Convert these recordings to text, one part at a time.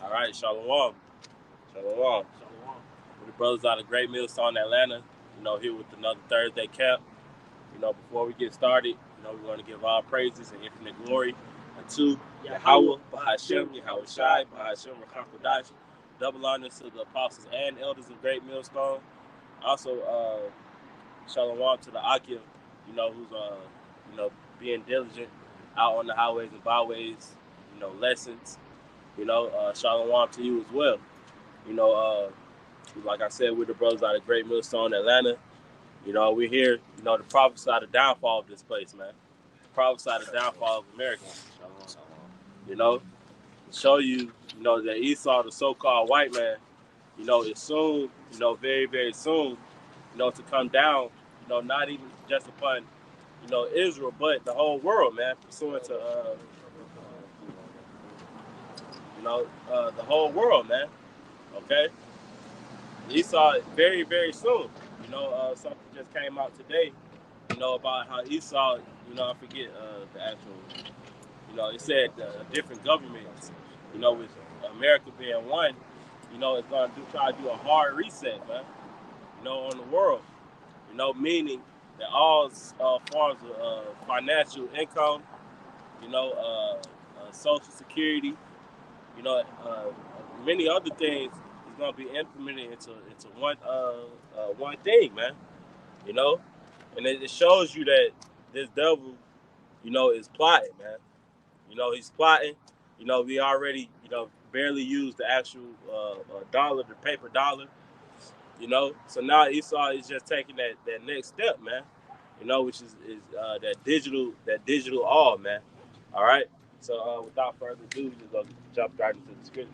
All right, Shalom. Shalom. We're the brothers out of Great Millstone, Atlanta. Here with another Thursday cap. Before we get started, we want to give all praises and infinite glory unto Yahweh, Bahashem, Yahweh Shai, Bahashem, Rakakodash. Double honors to the apostles and elders of Great Millstone. Also, Shalom to the Akim, who's being diligent out on the highways and byways, lessons. Shalom to you as well. Like I said, we're the brothers out of Great Millstone, Atlanta. We're here, to prophesy the downfall of this place, man. Prophesy the downfall of America. Show you, that Esau, the so-called white man, is soon, very, very soon, to come down, not even just upon, Israel, but the whole world, man, pursuant to, the whole world, man. Okay? Esau very, very soon. Something just came out today, about how Esau, I forget the actual, it said different governments, with America being one, is going to try to do a hard reset, man, on the world, meaning that all forms of financial income, Social Security, many other things is going to be implemented into one thing, man. And it shows you that this devil, is plotting, man. He's plotting. We already, barely used the actual dollar, the paper dollar. So now Esau is just taking that next step, man. Which is that digital all, man. All right. So without further ado, we're just gonna jump right into the scripture.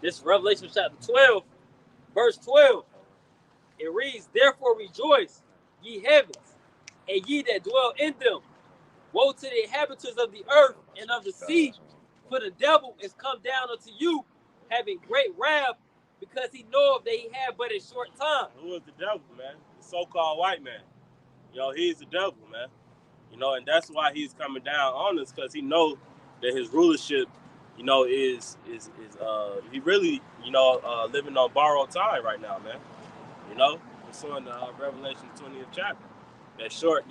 This is Revelation chapter 12, verse 12. It reads, "Therefore rejoice, ye heavens, and ye that dwell in them. Woe to the inhabitants of the earth and of the sea, for the devil is come down unto you, having great wrath, because he knoweth that he had but a short time." Who is the devil, man? The so-called white man. He's the devil, man. And that's why he's coming down on us, because he knows that his rulership, is he really, living on borrowed time right now, man. Pursuing the Revelation 20th chapter. That short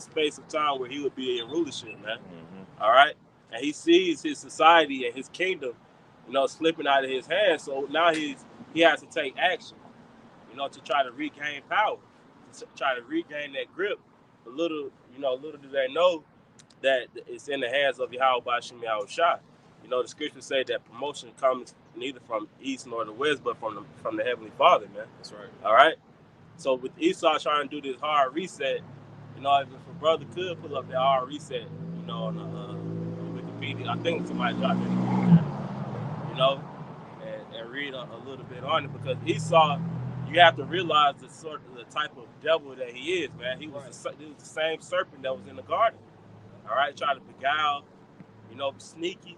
space of time where he would be in rulership, man. Mm-hmm. All right, and he sees his society and his kingdom, slipping out of his hands. So now he has to take action, to try to regain power, to try to regain that grip. But little do they know that it's in the hands of Yahweh Bashim Yahweh Shai. The scriptures say that promotion comes neither from east nor the west, but from the Heavenly Father, man. That's right. All right. So with Esau trying to do this hard reset, if a brother could pull up that hard reset, on the Wikipedia, I think somebody dropped it in there, and read a little bit on it, because Esau, you have to realize the type of devil that he is, man. He was the same serpent that was in the garden. All right, try to beguile, sneaky,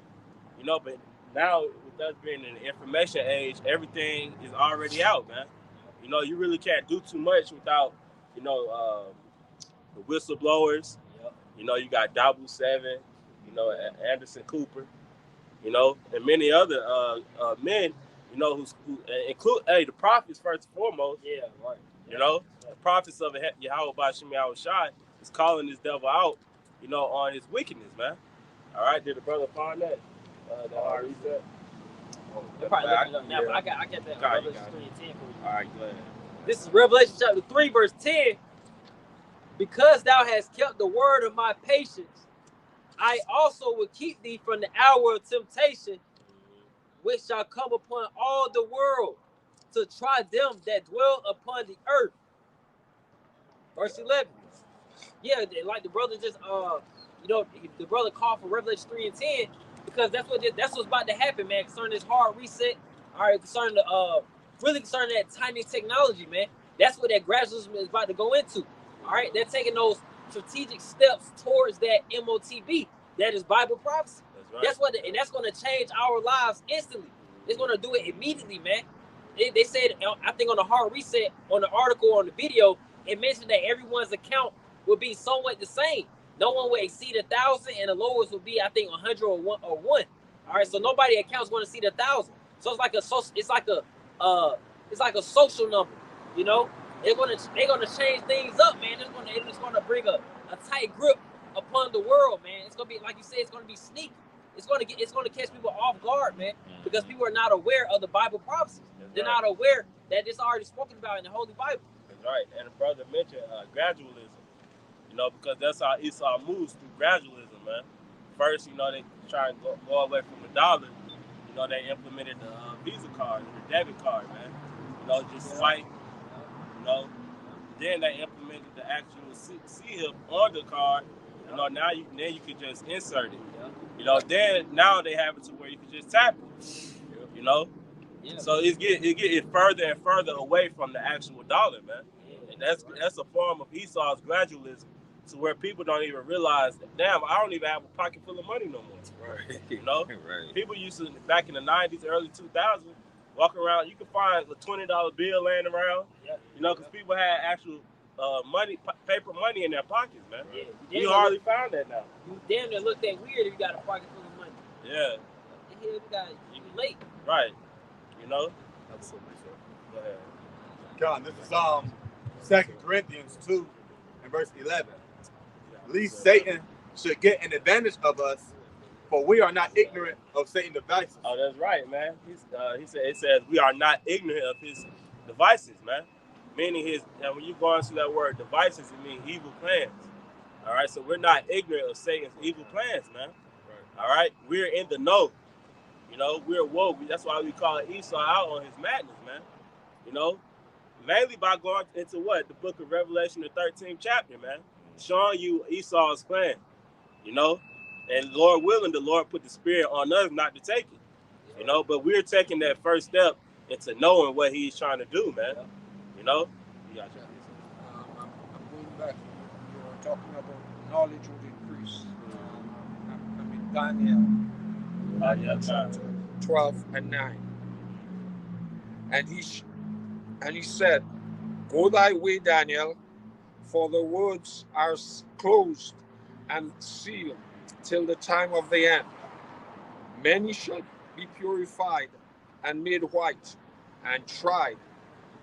but now with us being in the information age, everything is already out, man. You really can't do too much without, the whistleblowers. Yep. You got Double 7, Anderson Cooper, and many other men, who include the prophets first and foremost. Yeah, right. The prophets of Yahweh Bashim Yahweh Shai is calling this devil out, on his wickedness, man. All right, did the brother find that? The hard reset? They're probably looking it up now, but I got that Revelation 3 and 10 for you. All right, go ahead. This is Revelation chapter 3, verse 10. "Because thou hast kept the word of my patience, I also will keep thee from the hour of temptation, which shall come upon all the world, to try them that dwell upon the earth." Verse 11. Yeah, like the brother just the brother called for Revelation 3 and 10, because that's what's about to happen, man, concerning this hard reset. All right, concerning that tiny technology, man. That's what that gradualism is about to go into. All right, they're taking those strategic steps towards that MOTB, that is Bible prophecy. That's right. And that's going to change our lives instantly. It's going to do it immediately, man. They said, I think on the hard reset, on the article, on the video, it mentioned that everyone's account would be somewhat the same. No one would exceed 1,000, and the lowest would be, I think, 100 or one. All right, so nobody account's going to see the 1,000. So it's like a social number, you know. They're gonna change things up, man. It's gonna bring a tight grip upon the world, man. It's gonna be, like you said, it's gonna be sneaky. It's gonna catch people off guard, man, because people are not aware of the Bible prophecies. They're not aware that it's already spoken about in the Holy Bible. That's right. And the brother mentioned gradualism, you know, because that's how Esau moves, through gradualism, man. First, you know, they try and go away from the dollar. You know, they implemented the Visa card, the debit card, man. You know, just swipe. You know, then they implemented the actual C-hip on the card. You know, now you can just insert it. You know, then now they have it to where you can just tap it. You know, so it get further and further away from the actual dollar, man. And that's a form of Esau's gradualism, to where people don't even realize that, damn, I don't even have a pocket full of money no more. Right. You know, Right. People used to, back in the 90s, early 2000s, walk around. You could find a $20 bill laying around. You know, because people had actual paper money in their pockets, man. You hardly found that now. You damn near look that weird if you got a pocket full of money. Yeah. You late. Right. You know. Absolutely, sir. Go ahead. God, this is 2 Corinthians 2 and verse 11. Least Satan should get an advantage of us, for we are not ignorant of Satan's devices. Oh, that's right, man. It says we are not ignorant of his devices, man. Meaning and when you go into that word devices, it means evil plans. All right, so we're not ignorant of Satan's evil plans, man. Right. All right, we're in the know. You know, we're woke. That's why we call Esau out on his madness, man. You know, mainly by going into what? The book of Revelation, the 13th chapter, man. Showing you Esau's plan, you know. And Lord willing, the Lord put the spirit on us not to take it, you know. But we're taking that first step into knowing what he's trying to do, man. You know? You got I'm going back. You're talking about knowledge would increase. I'm in Daniel. Chapter 12 and 9. And he said, "Go thy way, Daniel, for the words are closed and sealed till the time of the end. Many shall be purified and made white and tried,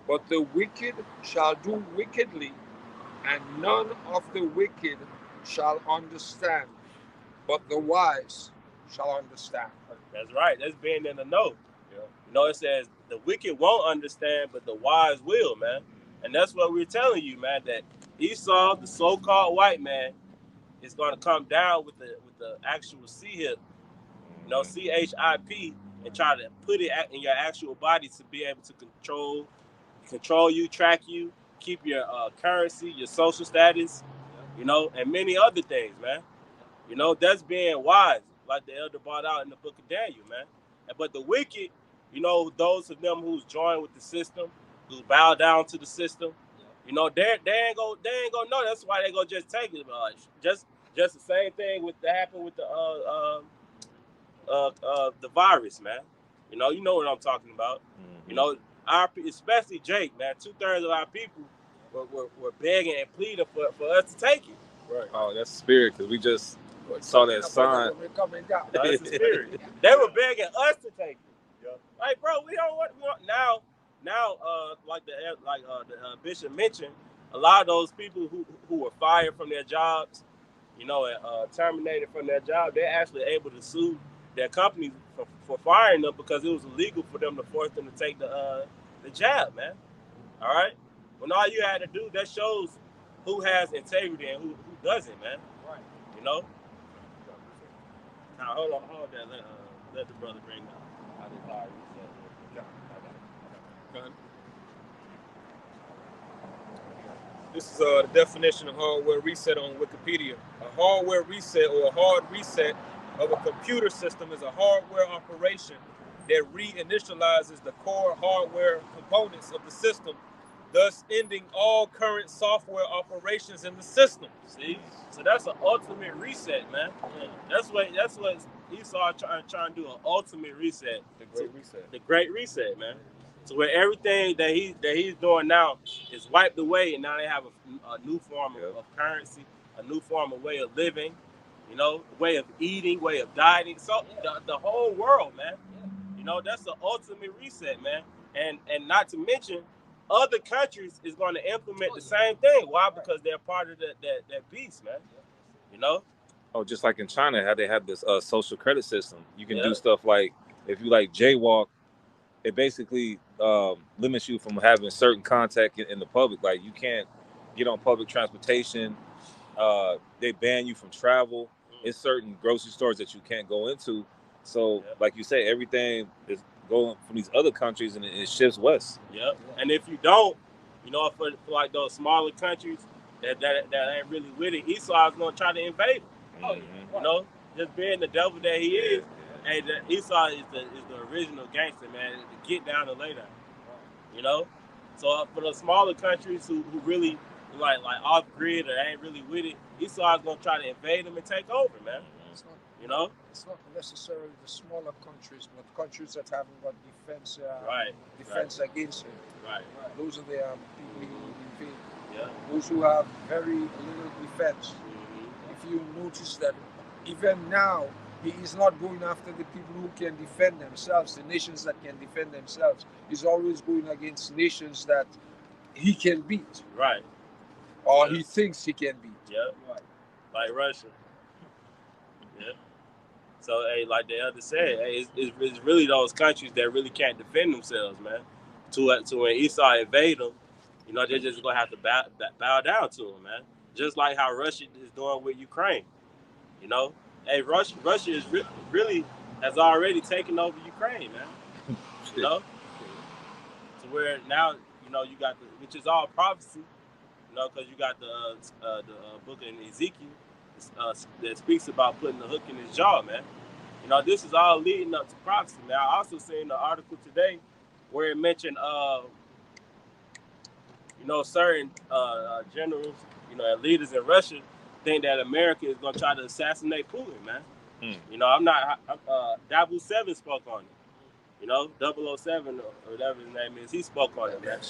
but the wicked shall do wickedly, and none of the wicked shall understand, but the wise shall understand." That's right. That's being in the know. Yeah. You know, it says the wicked won't understand, but the wise will, man. And that's what we're telling you, man, that Esau, the so-called white man, is going to come down with the actual C-hip, you know, C-H-I-P, and try to put it in your actual body to be able to control you, track you, keep your currency, your social status, you know, and many other things, man. You know, that's being wise, like the elder brought out in the book of Daniel, man. But the wicked, you know, those of them who's joined with the system, who bow down to the system, you know, they ain't gonna know. That's why they gonna just take it. Just the same thing happened with the virus, man. You know what I'm talking about. Mm-hmm. You know, especially Jake, man. 2/3 of our people were begging and pleading for us to take it. Right. Oh, that's the spirit, because we just saw that sign. That's the spirit. They were begging us to take it. Yeah. Like, bro, we don't want now. Like the bishop mentioned, a lot of those people who were fired from their jobs, you know, and terminated from their job, they're actually able to sue their company for firing them, because it was illegal for them to force them to take the jab, man. All right? When all you had to do, that shows who has integrity and who doesn't, man. Right. You know? Now, hold that. Let the brother bring up. This is the definition of hardware reset on Wikipedia. A hardware reset, or a hard reset of a computer system, is a hardware operation that reinitializes the core hardware components of the system, thus ending all current software operations in the system. See? So that's an ultimate reset, man. Yeah. That's what Esau trying to do, an ultimate reset. The great reset. The great reset, man. So where everything that he's doing now is wiped away, and now they have a new form of currency, a new form of way of living, you know, way of eating, way of dieting. So the whole world, man. You know, that's the ultimate reset, man. And not to mention, other countries is going to implement the same thing. Why? Because they're part of that beast, man. You know? Oh, just like in China, how they have this social credit system. You can do stuff like, if you like jaywalk, it basically limits you from having certain contact in the public. Like, you can't get on public transportation. They ban you from travel. It's certain grocery stores that you can't go into. So, like you say, everything is going from these other countries and it shifts west. Yep. And if you don't, you know, for like those smaller countries that ain't really with it, Esau is going to try to invade them. You know, just being the devil that he is. Hey, Esau is the original gangster, man. The get down and lay down. You know, so for the smaller countries who really like off grid or ain't really with it, Esau is gonna try to invade them and take over, man. You know, it's not necessarily the smaller countries, but countries that haven't got defense against it. Right. Those are the people who will invade. Yeah. Those who have very little defense. If you notice that even now, he is not going after the people who can defend themselves, the nations that can defend themselves. He's always going against nations that he can beat. Right. Or he thinks he can beat. Yeah. Right. Like Russia. Yeah. So, hey, like the elder said, hey, it's really those countries that really can't defend themselves, man. To when Esau invade them, you know, they're just going to have to bow down to him, man. Just like how Russia is doing with Ukraine, you know. Hey, Russia is really has already taken over Ukraine, man. You know, to where now, you know, you got which is all prophecy, you know, because you got the book in Ezekiel that speaks about putting the hook in his jaw, man. You know, this is all leading up to prophecy, man. I also seen the article today where it mentioned, you know, certain generals, you know, and leaders in Russia think that America is going to try to assassinate Putin, man. You know, Dabu 7 spoke on it. You know, 007 or whatever his name is, he spoke on it, man.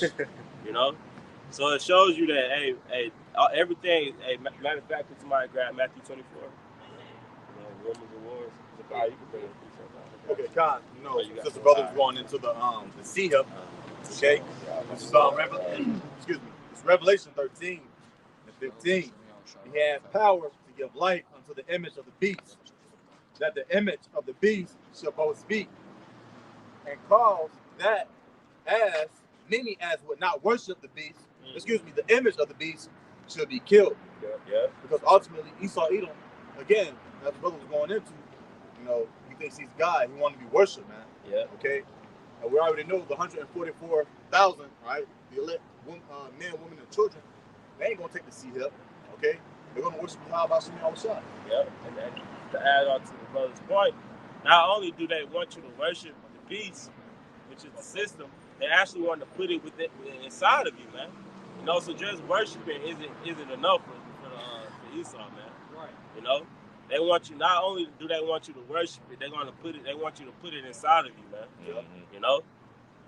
You know? So it shows you that, hey, everything, matter of fact, somebody grabbed Matthew 24. You know, Women's Awards. You can bring it. Okay, Con, you know, since the brother's going into the sea hip, okay? This is it's Revelation 13 and 15. He has power to give life unto the image of the beast, that the image of the beast shall both speak, and cause that as many as would not worship the beast, the image of the beast should be killed. Yeah. Because ultimately Esau Edom, again, as the brother was going into, you know, he thinks he's God. He wanted to be worshipped, man. Yeah. Okay. And we already know the 144,000, right? The elect men, women, and children. They ain't gonna take the sea hip. Okay. They're gonna worship Yahweh Shemi Awashai. Yeah. And then to add on to the brother's point, not only do they want you to worship the beast, which is the system, they actually want to put it inside of you, man. You know, so just worshiping isn't enough for Esau, man. Right. You know, they want you. Not only do they want you to worship it, they want you to put it inside of you, man. Mm-hmm. You know,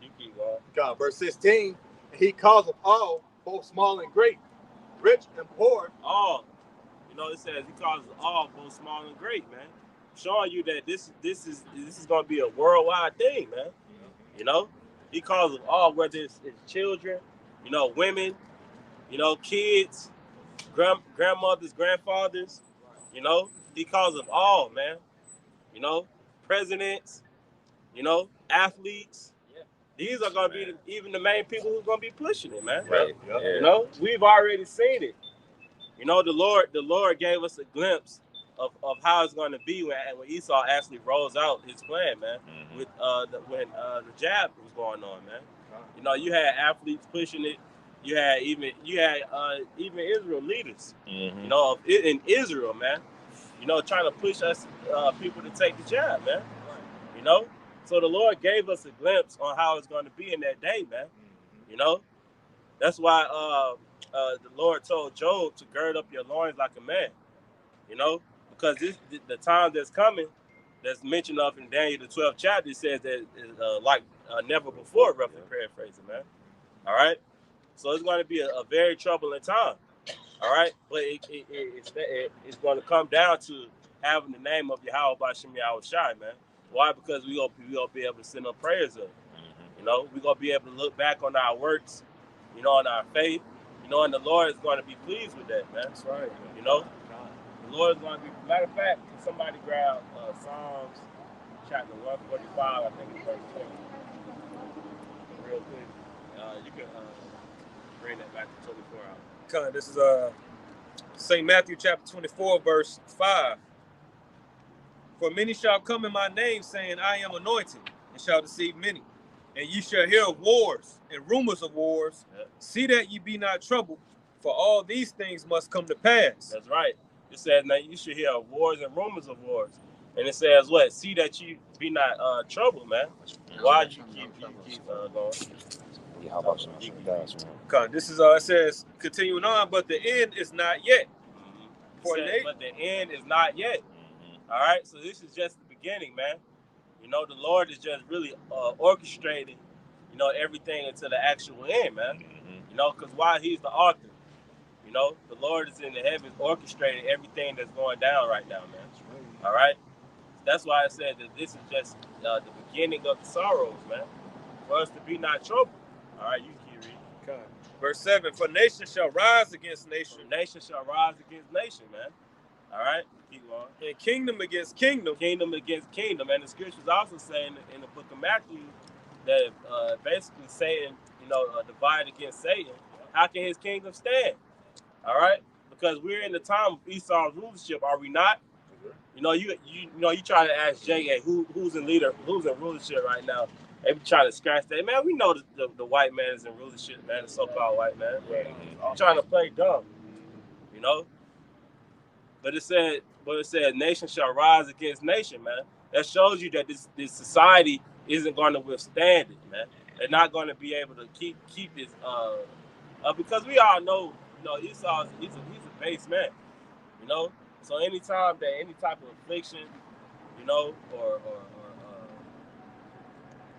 you keep going. God, verse 16. He calls of all, both small and great, rich and poor. All. You know, it says he calls all, both small and great, man. Showing you that this is going to be a worldwide thing, man. You know, he calls them all, whether it's children, you know, women, you know, kids, grandmothers, grandfathers, you know, he calls them all, man. You know, presidents, you know, athletes. Yeah. These are going to be even the main people who's going to be pushing it, man. Right. Yeah. You know, we've already seen it. You know, the Lord gave us a glimpse of how it's going to be when Esau actually rolls out his plan, man. Mm-hmm. With when the jab was going on, man. You know, you had athletes pushing it. You had even Israel leaders. Mm-hmm. You know, in Israel, man. You know, trying to push us people to take the jab, man. You know, so the Lord gave us a glimpse on how it's going to be in that day, man. You know, that's why the Lord told Job to gird up your loins like a man. You know, because the time that's coming, that's mentioned of in Daniel the 12th chapter, it says that like never before, roughly paraphrasing, man. All right, so it's going to be a very troubling time. All right, but it's going to come down to having the name of Yahweh Bashim Yahweh Shai, man. Why? Because we gonna be able to send up prayers up. You know, we're gonna be able to look back on our works, you know, on our faith, you know, and the Lord is going to be pleased with that, man. That's right. You know, the Lord is going to be. Matter of fact, can somebody grab Psalms chapter 145, I think it's verse 20, real quick. You can bring that back to 24 hours. Con, this is St. Matthew chapter 24, verse 5. For many shall come in my name, saying, I am anointed, and shall deceive many. And ye shall hear of wars and rumors of wars. Yeah. See that ye be not troubled, for all these things must come to pass. That's right. It says, now you should hear of wars and rumors of wars. And it says what? See that you be not troubled, man. Why you keep going? Yeah, how about you? Con, this is it says, continuing on, but the end is not yet. Says, but the end is not yet. All right, so this is just the beginning, man. You know, the Lord is just really orchestrating, you know, everything into the actual end, man. You know, because while He's the author, you know, the Lord is in the heavens orchestrating everything that's going down right now, man. All right, that's why I said that this is just the beginning of the sorrows, man. For us to be not troubled. All right, you keep reading. Okay. Verse 7, for nation shall rise against nation. Nation shall rise against nation, man. All right, keep going. And kingdom against kingdom. Kingdom against kingdom. And the scriptures also say in the book of Matthew that basically Satan, you know, divided against Satan. How can his kingdom stand? All right, because we're in the time of Esau's rulership, are we not? You know, you try to ask Jay, hey, who's in rulership right now? They be trying to scratch that. Man, we know the white man is in rulership, man, the so-called white man. I'm trying to play dumb, you know? But it said nation shall rise against nation, man. That shows you that this society isn't going to withstand it, man. They're not going to be able to keep this, because we all know, you know, Esau, he's a base man, you know? So anytime that any type of affliction, you know, or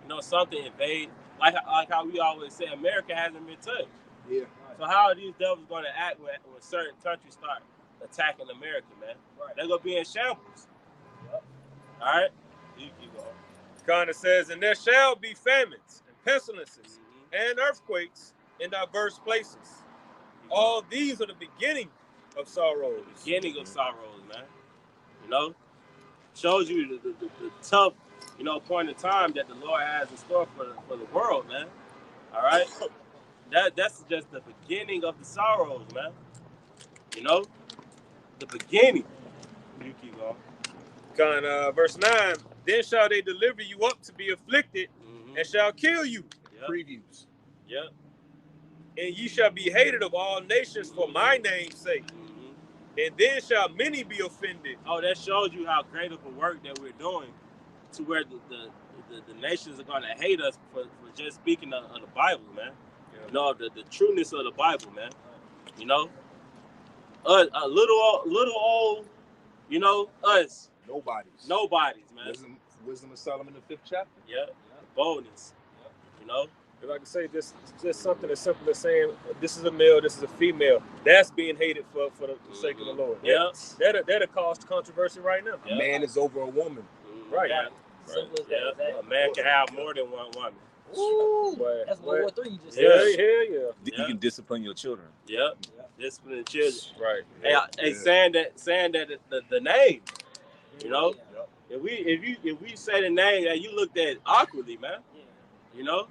you know, something invade, like how we always say, America hasn't been touched. Yeah. So how are these devils going to act when certain countries start attacking America, man? Right. They're going to be in shambles. Yep. All right? You keep going. God says, and there shall be famines and pestilences and earthquakes in diverse places. All these are the beginning of sorrows. The beginning of sorrows, man. You know? Shows you the tough, you know, point in time that the Lord has in store for the world, man. All right? That's just the beginning of the sorrows, man. You know? The beginning. You keep going. God, verse 9, then shall they deliver you up to be afflicted and shall kill you. Yep. Previews. Yep. And ye shall be hated of all nations for my name's sake. And then shall many be offended. Oh, that shows you how great of a work that we're doing, to where the nations are going to hate us for just speaking of the Bible, man. Yeah. You know, the trueness of the Bible, man. You know, a little old, you know, us. Nobodies, man. Wisdom of Solomon, the 5th chapter. Yeah, boldness. You know. If I can say just something as simple as saying, this is a male, this is a female. That's being hated for the sake of the Lord. Yeah. That'll cause controversy right now. A man is over a woman. Right. Yeah. A man can have more than one woman. Ooh, that's World War III you just said. Yeah. You can discipline your children. Yep. Discipline children. Right. Hey, saying that the name, you know, if we say the name that you looked at awkwardly, man, you know.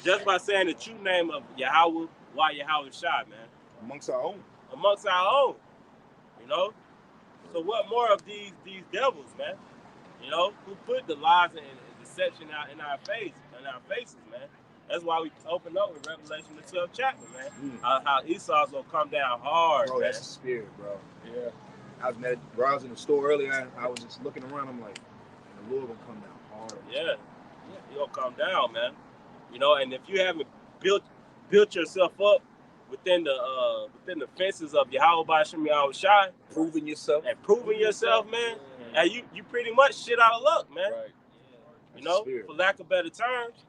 Just by saying the true name of Yahweh, why Yahweh Shai, man. Amongst our own. You know? So what more of these devils, man? You know, who put the lies and deception out in our faces, man. That's why we open up with Revelation the 12th chapter, man. How Esau's gonna come down hard, bro, man. That's the spirit, bro. Yeah. I was in the store earlier, and I was just looking around, I'm like, the Lord gonna come down hard. Yeah. He gonna come down, man. You know, and if you haven't built yourself up within the fences of Yahweh Bashim Yahweh Shai, proving yourself, man, and you pretty much shit out of luck, man. Right. You know, for lack of better terms,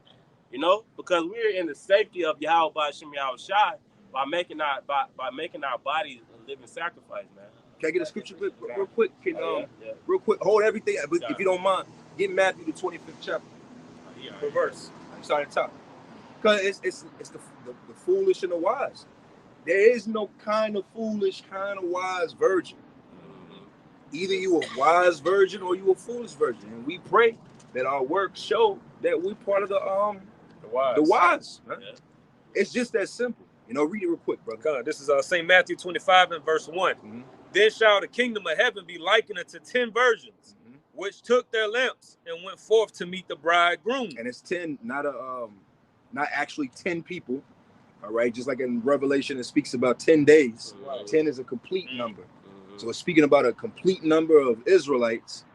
you know, because we're in the safety of Yahweh Bashim Yahweh Shai, by making our bodies a living sacrifice, man. Can I get a scripture real quick? Can Yeah. real quick, hold everything. If you don't mind, get Matthew the 25th chapter. Per verse. I'm starting to talk. Because it's the foolish and the wise. There is no kind of foolish, kind of wise virgin. Either you a wise virgin or you a foolish virgin. And we pray that our works show that we part of the wise. Right? Yeah. It's just that simple. You know, read it real quick, brother. God, this is St. Matthew 25 and verse 1. Mm-hmm. Then shall the kingdom of heaven be likened unto 10 virgins, Mm-hmm. which took their lamps and went forth to meet the bridegroom. And it's 10, not actually 10 people. All right, just like in Revelation, it speaks about 10 days. Right. 10 is a complete number. So it's speaking about a complete number of Israelites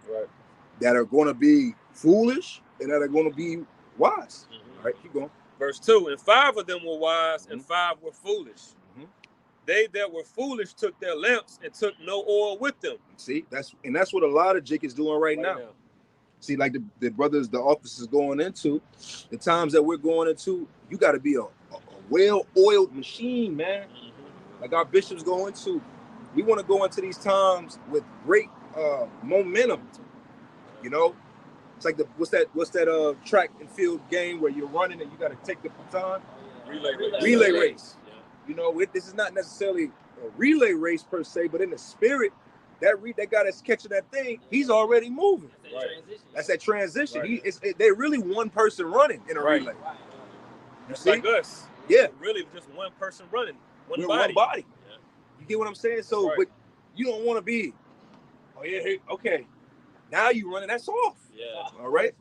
that are going to be foolish and that are going to be wise. All right, keep going. Verse 2, and 5 of them were wise and 5 were foolish. They that were foolish took their lamps and took no oil with them. See, that's what a lot of Jake is doing right now. See, like the brothers, the officers going into, the times that we're going into, you got to be a well-oiled machine, man. Like our bishops go into. We want to go into these times with great momentum. You know, it's like what's that track and field game where you're running and you got to take the baton. Relay race. Yeah. You know, this is not necessarily a relay race per se, but in the spirit, that guy that's catching that thing, he's already moving. That's that transition. Right. They're really one person running in a relay. You It's see? like us. Yeah. Really just one person running. One We're body. one body. Yeah. You get what I'm saying? So, but you don't want to be, oh yeah, hey, okay. Now you running, that's off. Yeah. All right.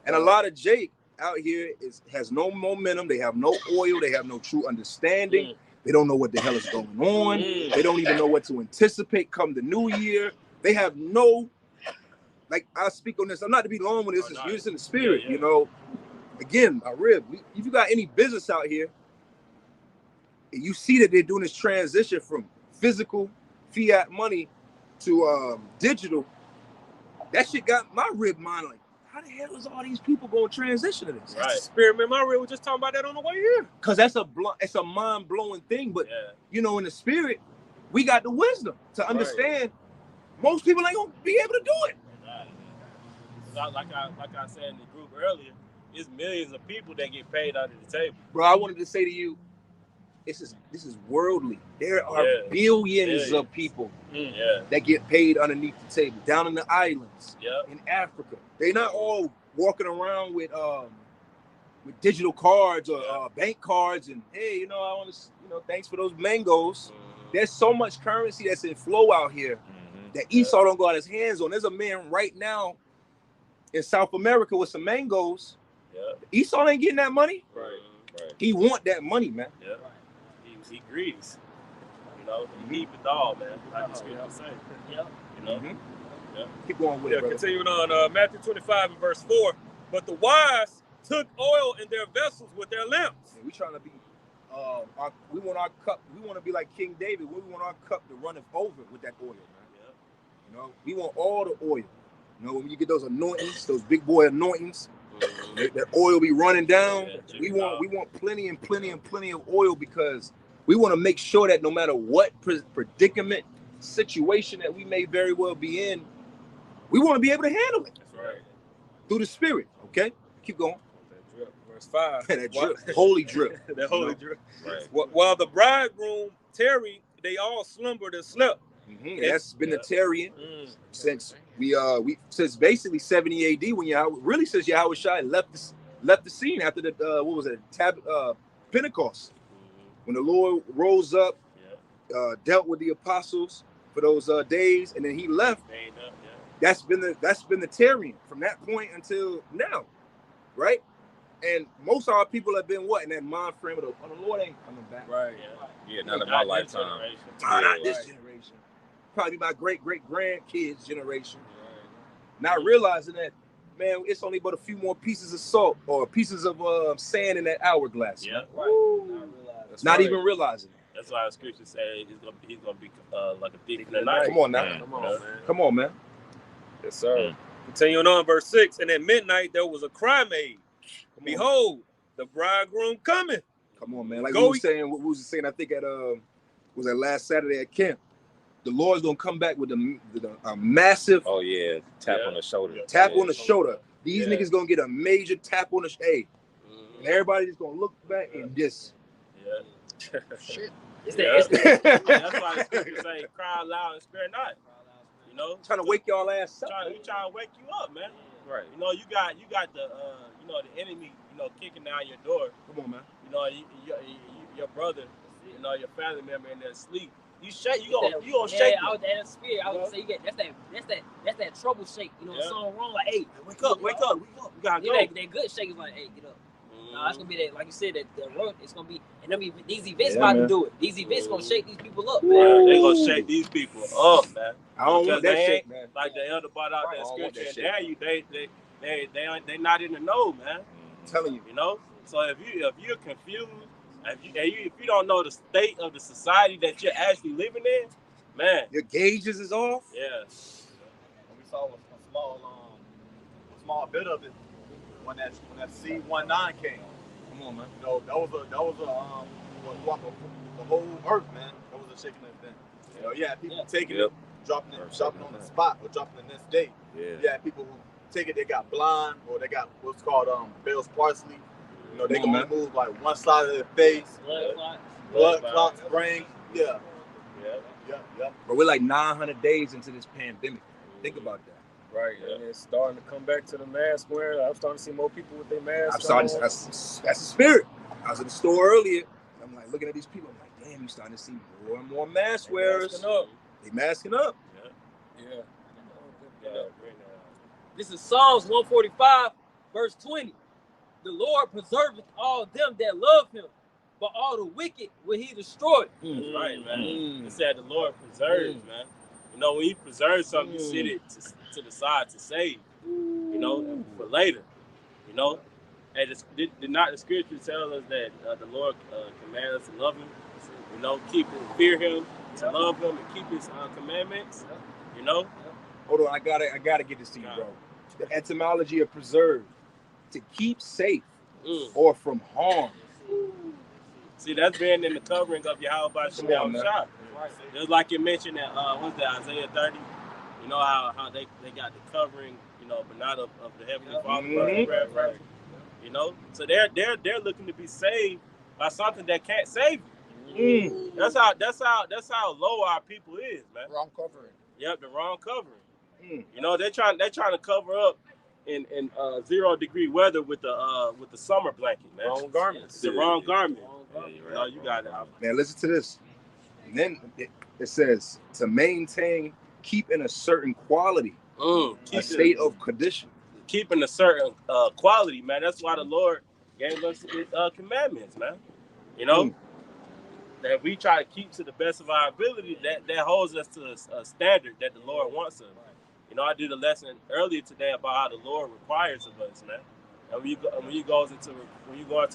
And a lot of Jake out here has no momentum. They have no oil. They have no true understanding. They don't know what the hell is going on. They don't even know what to anticipate come the new year. They have no, like, I'll speak on this. I'm not to be long with this. It's used in the spirit, you know. Again, if you got any business out here, and you see that they're doing this transition from physical fiat money to digital, that shit got my rib mind like, how the hell is all these people going to transition to this? Right. Spirit, man, my real was just talking about that on the way here. Because that's it's a mind-blowing thing. But, you know, in the spirit, we got the wisdom to understand most people ain't going to be able to do it. Right. Like I said in the group earlier, it's millions of people that get paid under the table. Bro, I wanted to say to you, this is worldly. There are billions of people that get paid underneath the table, down in the islands, in Africa. They're not all walking around with digital cards or bank cards and, hey, you know, I want to, you know, thanks for those mangoes. There's so much currency that's in flow out here that Esau don't got his hands on. There's a man right now in South America with some mangoes. Esau ain't getting that money. Right. He want that money, man. Yeah. He grieves. You know, he keep it all, man. Like the scripture say. You know? Keep going with it, brother. Continuing on Matthew 25 and verse 4. But the wise took oil in their vessels with their lamps. We trying to be we want our cup, we want to be like King David. We want our cup to run over with that oil, man. You know, we want all the oil. You know, when you get those anointings, those big boy anointings, that oil be running down. We want plenty of oil because we want to make sure that no matter what predicament, situation that we may very well be in, we want to be able to handle it. That's right. Through the spirit. Okay, keep going. Verse 5. That drip, holy drip. That holy drip. Right. While the bridegroom tarried, they all slumbered and slept. That's been the tarrying since since basically 70 AD when really since Yahweh Shai left the scene after the Pentecost, when the Lord rose up, dealt with the apostles for those days, and then he left. That's been the tarrying from that point until now, right? And most of our people have been what in that mind frame of the Lord ain't coming back. Right. Yeah, not in my lifetime. Not this generation. Probably my great grandkids generation. Not realizing that, man, it's only but a few more pieces of salt or pieces of sand in that hourglass. Yeah. Not even realizing it. That's why the scripture says he's gonna be like a thief in the night. Come on now. Come on, man. Yes, sir. Continuing on, verse 6. And at midnight there was a cry made. Behold, the bridegroom cometh. Come on, man. Like Go we was saying, I think at was that last Saturday at camp. The Lord's gonna come back with a massive Oh yeah, tap on the shoulder. tap Yeah. on the shoulder. These niggas gonna get a major tap on the hey. And everybody just gonna look back and just Shit. It's Yeah. that. That's why the scripture say, "Cry loud and spare not." You know, trying to wake y'all ass up. trying to wake you up, man. Right. You know, you got the the enemy, kicking down your door. Come on, man. You know, your brother, your family member in their sleep. You shake, you gonna shake. I was that spirit. I was gonna say that's that trouble shake. You know, Yeah. something wrong. Like, hey, Wake up. You gotta go. That good shake is like, hey, get up. No, it's gonna be that, like you said, that the road. It's gonna be, and these events about to do it. These events gonna shake these people up, man. Yeah, they gonna shake these people up, man. I don't Because want that they shit, ain't- man. Like the elder brought out I that don't want scripture, that and shit. there they not in the know, man. I'm telling you. You know, so if you're confused, if you don't know the state of the society that you're actually living in, man, Your gauges is off. yeah, We saw a small bit of it when that C-19 came. Come on, man. You know, that was the whole earth, man. That was a shaking event. You know, yeah, people taking Yep. it, dropping Earth on shaking the spot or dropping the next day. Yeah. Yeah, people who take it, they got blind or they got what's called Bell's palsy. You know, they can only move like one side of their face, blood clots, brain. Yeah. But we're like 900 days into this pandemic. Think about that. Right, and it's starting to come back to the mask wearing. I'm starting to see more people with their masks. I'm starting to, that's the spirit. I was at the store earlier. I'm like looking at these people. I'm like, damn, you starting to see more and more mask wearers. They masking up. Yeah. This is Psalms 145, verse 20. The Lord preserveth all them that love him, but all the wicked will he destroy. That's right, man. It said the Lord preserves, man. You know, when you preserve something, you sit it to the side to save, for later, And did not the scripture tell us that the Lord commanded us to love him, fear him, to love him, and keep his commandments, Hold on, I gotta get this to you, bro. The etymology of preserve, to keep safe or from harm. See, that's being in the covering of Yahweh Shem Shah. Just like you mentioned that, what's that, Isaiah 30? You know how they got the covering, but not of the Heavenly Father. So they're looking to be saved by something that can't save you. That's how low our people is, man. Wrong covering. Yep, the wrong covering. They're trying to cover up in 0 degree weather with the summer blanket, man. Wrong garments. It's the wrong garment. Yeah, You got it. Man, listen to this. And then it says to maintain, keep in a certain quality, a state of condition. Keeping a certain quality, man. That's why the Lord gave us his commandments, man. That we try to keep to the best of our ability, that holds us to a standard that the Lord wants us. I did a lesson earlier today about how the Lord requires of us, man. And when you go into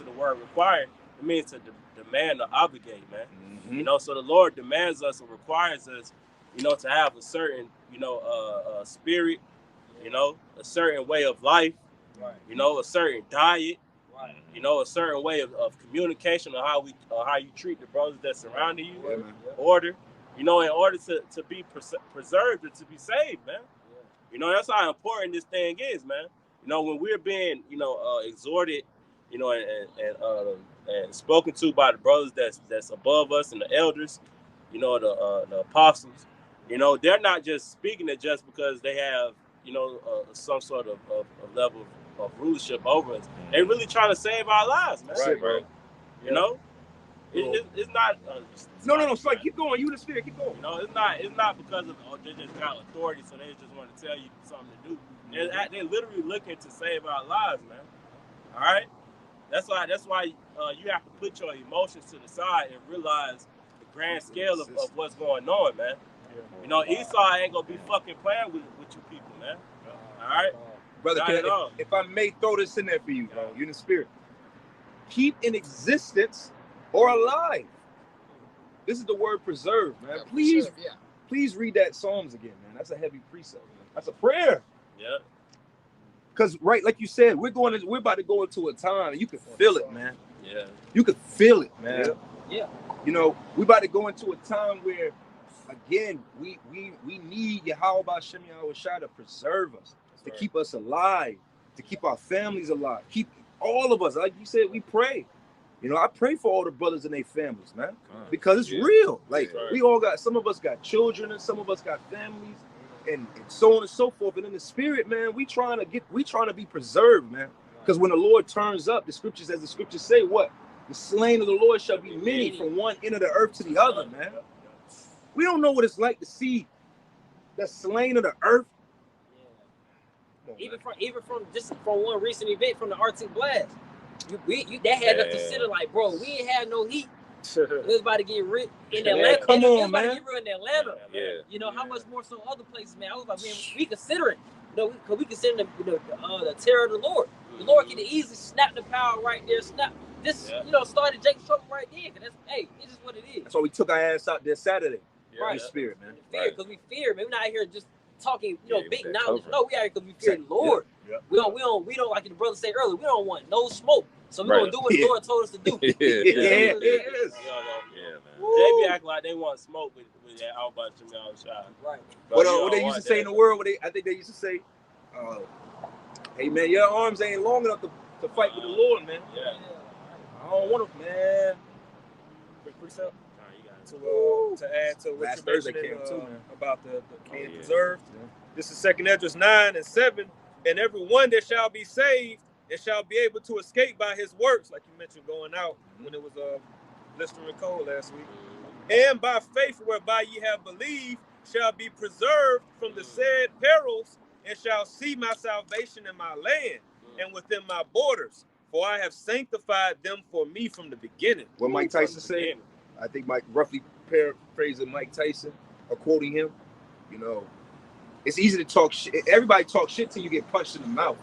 the word require, it means to demand or obligate, man. So the Lord demands us or requires us, to have a certain, spirit, a certain way of life, a certain diet, a certain way of communication, or how you treat the brothers that surround you, order, in order to be preserved and to be saved, man. That's how important this thing is, man. When we're being, exhorted, and spoken to by the brothers that's above us and the elders, the apostles, they're not just speaking it just because they have, some sort of level of rulership over us. They're really trying to save our lives, man. Right, bro. It's not. No. It's like keep going. You the spirit. Keep going. It's not because of they just got authority, so they just want to tell you something to do. They're literally looking to save our lives, man. All right. That's why you have to put your emotions to the side and realize the grand scale of what's going on, man. Esau ain't gonna be fucking playing with you people, man. All right. Brother, if I may throw this in there for you, bro, you in the spirit. Keep in existence or alive. This is the word preserve, man. Please read that Psalms again, man. That's a heavy precept, man. That's a prayer. Yeah. Because, right, like you said, we're about to go into a time, and you can feel it, man. Yeah. You could feel it, man. Yeah. You know, we about to go into a time where, again, we need Yahweh Ba'Shem Yahushua to preserve us, to keep us alive, to keep our families alive, keep all of us. Like you said, we pray. You know, I pray for all the brothers and their families, man, because it's real. Like we all got, some of us got children and some of us got families, and so on and so forth. And in the spirit, man, we trying to be preserved, man. Because when the Lord turns up, the scriptures say, what? The slain of the Lord shall be many from one end of the earth to the other, man. We don't know what it's like to see the slain of the earth. Even from one recent event from the Arctic blast, they had us consider like, bro, we ain't had no heat. It was about to get real in Atlanta. Come on, it was about man. to get real in Atlanta. Yeah. You know how much more so other places, man. I was like, man, we consider it. You know, because we consider the terror of the Lord. The Lord could easily snap the power right there. Snap this, started Jake's trouble right there. That's, hey, it's just what it is. That's why we took our ass out there Saturday. Right. In spirit, man. Fear, because we fear, man. We're not out here just talking, big knowledge. Cover. No, we out here because we fear the Lord. Yeah. We don't like the brother said earlier. We don't want no smoke. So we're gonna do what the Lord told us to do. Yeah. They be acting like they want smoke with that all about Jamal Shah. Right. What they used to say in the world, I think they used to say, hey man, your arms ain't long enough to fight with the Lord, man. Yeah. I don't want to, man. Quick precept to add to what Last you're Thursday mentioning came too, man. about the being preserved. Yeah. This is 2 Esdras 9 and 7. And every one that shall be saved and shall be able to escape by his works, like you mentioned going out when it was blistering cold last week, and by faith whereby ye have believed, shall be preserved from the said perils, and shall see my salvation in my land and within my borders. For I have sanctified them for me from the beginning. What Mike Tyson said, I think Mike roughly paraphrasing Mike Tyson or quoting him, it's easy to talk shit. Everybody talks shit till you get punched in the mouth.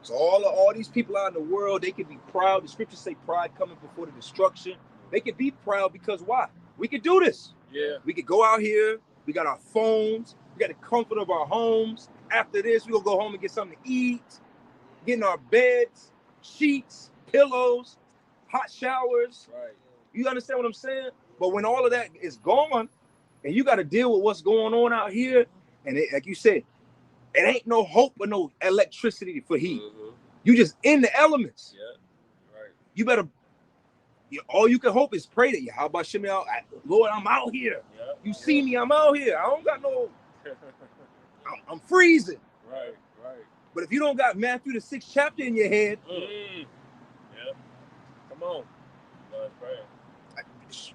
So all these people out in the world, they can be proud. The scriptures say pride coming before the destruction. They can be proud because why? We could do this. Yeah. We could go out here. We got our phones. We got the comfort of our homes. After this, we'll go home and get something to eat. Get in our beds, sheets, pillows, hot showers. Right. You understand what I'm saying? But when all of that is gone, and you got to deal with what's going on out here, and like you said, it ain't no hope or no electricity for heat. You just in the elements. Yeah. Right. You better. All you can hope is pray that how about Shimmy out? Lord, I'm out here. Yeah. You see me? I'm out here. I don't got no. I'm freezing. Right. But if you don't got Matthew the 6th chapter in your head, Yeah. Come on. Lord's Prayer.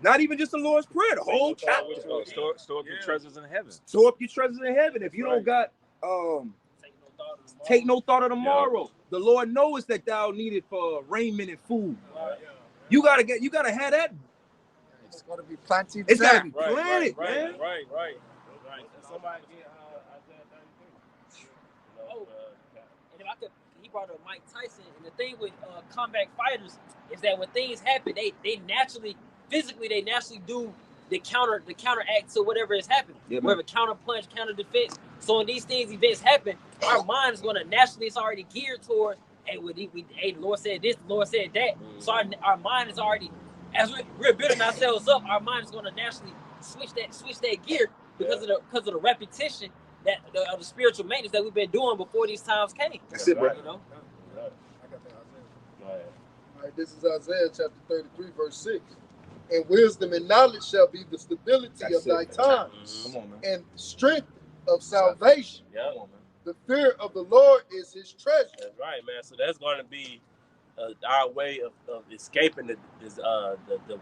not even just the Lord's Prayer, the whole chapter. Store up your treasures in heaven. Store up your treasures in heaven. If you don't got take no thought of tomorrow. The Lord knows that thou needed for raiment and food. You gotta have that. It's gotta be planted. It's gotta be Right, planted, right, man. Right. Somebody get Isaiah 33. And if I could, he brought up Mike Tyson, and the thing with combat fighters is that when things happen, they naturally, physically, do the counteract to whatever is happening. Yeah, whatever counter punch, counter defense. So when these events happen, our mind is gonna naturally, it's already geared towards, hey, the Lord said this, the Lord said that. So our mind is already, as we're building ourselves up, our mind is gonna naturally switch that gear because of the repetition of the spiritual maintenance that we've been doing before these times came. That's it, bro. I got that Isaiah. All right, this is Isaiah chapter 33, verse 6. And wisdom and knowledge shall be the stability of thy times, Come on, man. and strength of salvation. Yeah. Come on, man. The fear of the Lord is his treasure. That's right, man. So that's going to be our way of escaping the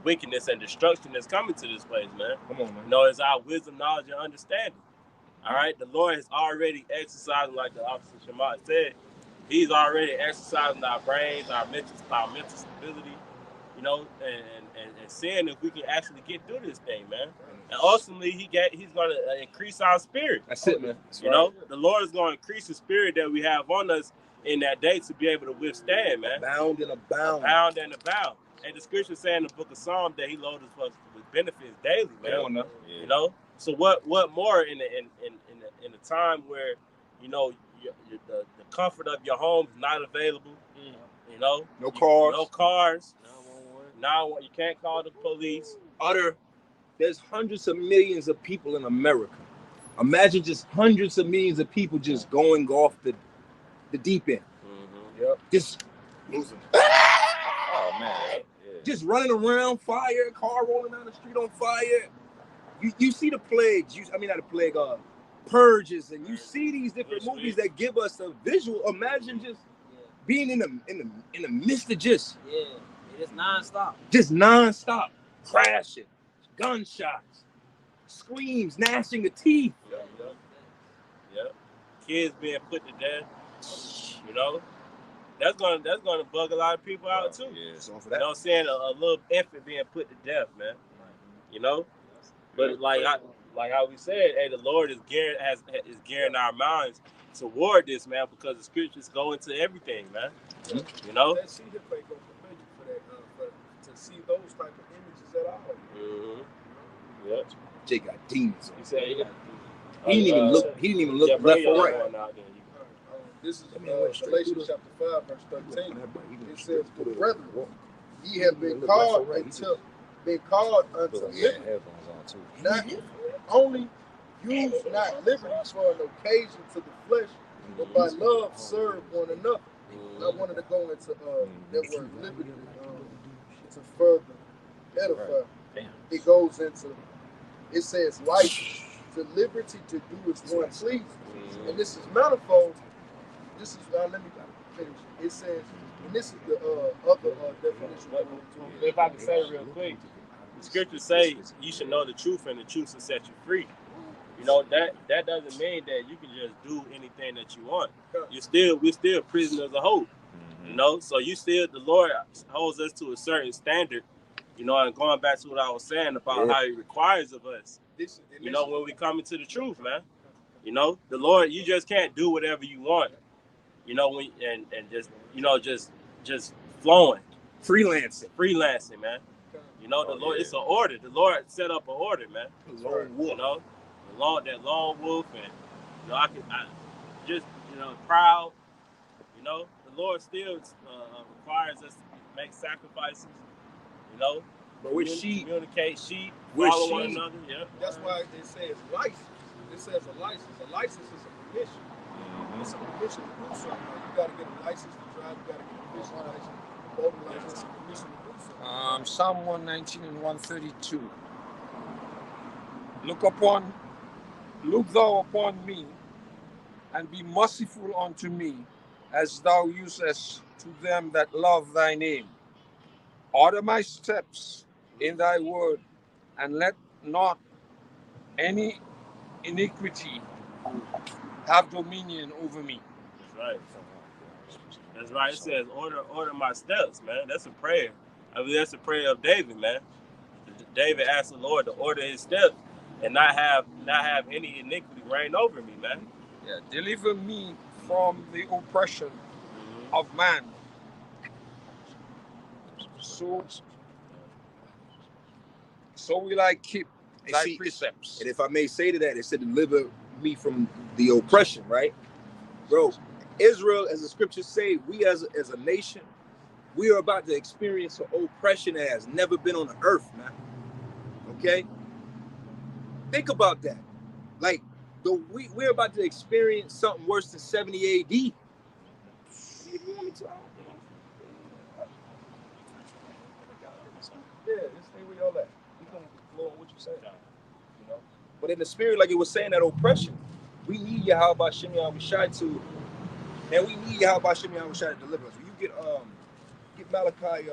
wickedness and destruction that's coming to this place, man. Come on, man. It's our wisdom, knowledge, and understanding. All right, the Lord is already exercising, like the officer Shammai said. He's already exercising our brains, our mental stability, and seeing if we can actually get through this thing, man. And ultimately, he's going to increase our spirit. That's it, man. The Lord is going to increase the spirit that we have on us in that day to be able to withstand, man. Abound and abound. Abound and abound. And the scripture say in the book of Psalms that he loads us with benefits daily, man. Come on, now. Yeah. So what more in the time where the comfort of your home is not available, You know, No cars. no cars. Now you can't call the police. There's hundreds of millions of people in America. Imagine just hundreds of millions of people just going off the deep end. Yep. Just Losing. Oh man. Yeah. just running around, fire, car rolling down the street on fire. You see the plagues, not the plague, purges, and you see these different movies that give us a visual. Imagine just being in the midst of just it's nonstop. Just nonstop crashing, gunshots, screams, gnashing of teeth. Yep. Kids being put to death. You know, that's gonna bug a lot of people out too. Yeah. So for You that, know what I'm saying? A little infant being put to death, man. You know, but like how we said, hey, the Lord is gearing our minds toward this, man, because the scriptures go into everything, man. You know. That seed play go commend you for that, to see those type of images at all. Yep. Jay got demons. You said He didn't even look. He didn't even look left or right. This is Galatians chapter 5, verse 13. It says, "But brethren, ye have been called unto liberty. Not only use not liberty for an occasion to the flesh, but by love serve one another." I wanted to go into that word liberty to further edify. It goes into, it says life to liberty to do as one please. And this is manifold. This is, let me finish. It says, and this is the other definition. If I can say it real quick, the scriptures say you should know the truth and the truth will set you free. You know, that doesn't mean that you can just do anything that you want. We're still prisoners of hope. You know, so the Lord holds us to a certain standard, you know, and going back to what I was saying about how he requires of us, you know, when we come into the truth, man. You know, the Lord, you just can't do whatever you want, you know, and just, you know, just flowing. Freelancing, man. You know, the Lord, it's an order. The Lord set up an order, man. You know, that lone wolf, and, you know, I just, you know, proud, you know, the Lord still requires us to make sacrifices, you know. But we're sheep. Communicate, We're follow one sheep. another. Yeah. That's why it says license. It says a license. A license is a permission. It's a permission to do something. You got to get a license to drive. You got to get a permission license, voting license, and permission to do something. Psalm 119 and 132. Look thou upon me, and be merciful unto me, as thou usest to them that love thy name. Order my steps in thy word, and let not any iniquity have dominion over me. That's right. It says, order my steps, man. That's a prayer. I mean, that's a prayer of David, man. David asked the Lord to order his steps and not have any iniquity reign over me, man. Yeah, deliver me from the oppression of man. So will I keep thy precepts. And if I may say to that, it said, deliver me from the oppression, right? Bro, Israel, as the scriptures say, we as a nation, we are about to experience an oppression that has never been on the earth, man. Okay? Think about that. Like, we're about to experience something worse than 70 AD. If you want me to, just stay where y'all at. We're going to flow on what you say now. You know? But in the spirit, like it was saying, that oppression, we need Yahweh Shem Yahushai to, and we need Yahweh Shem Yahushai to deliver us. Will you get Malachi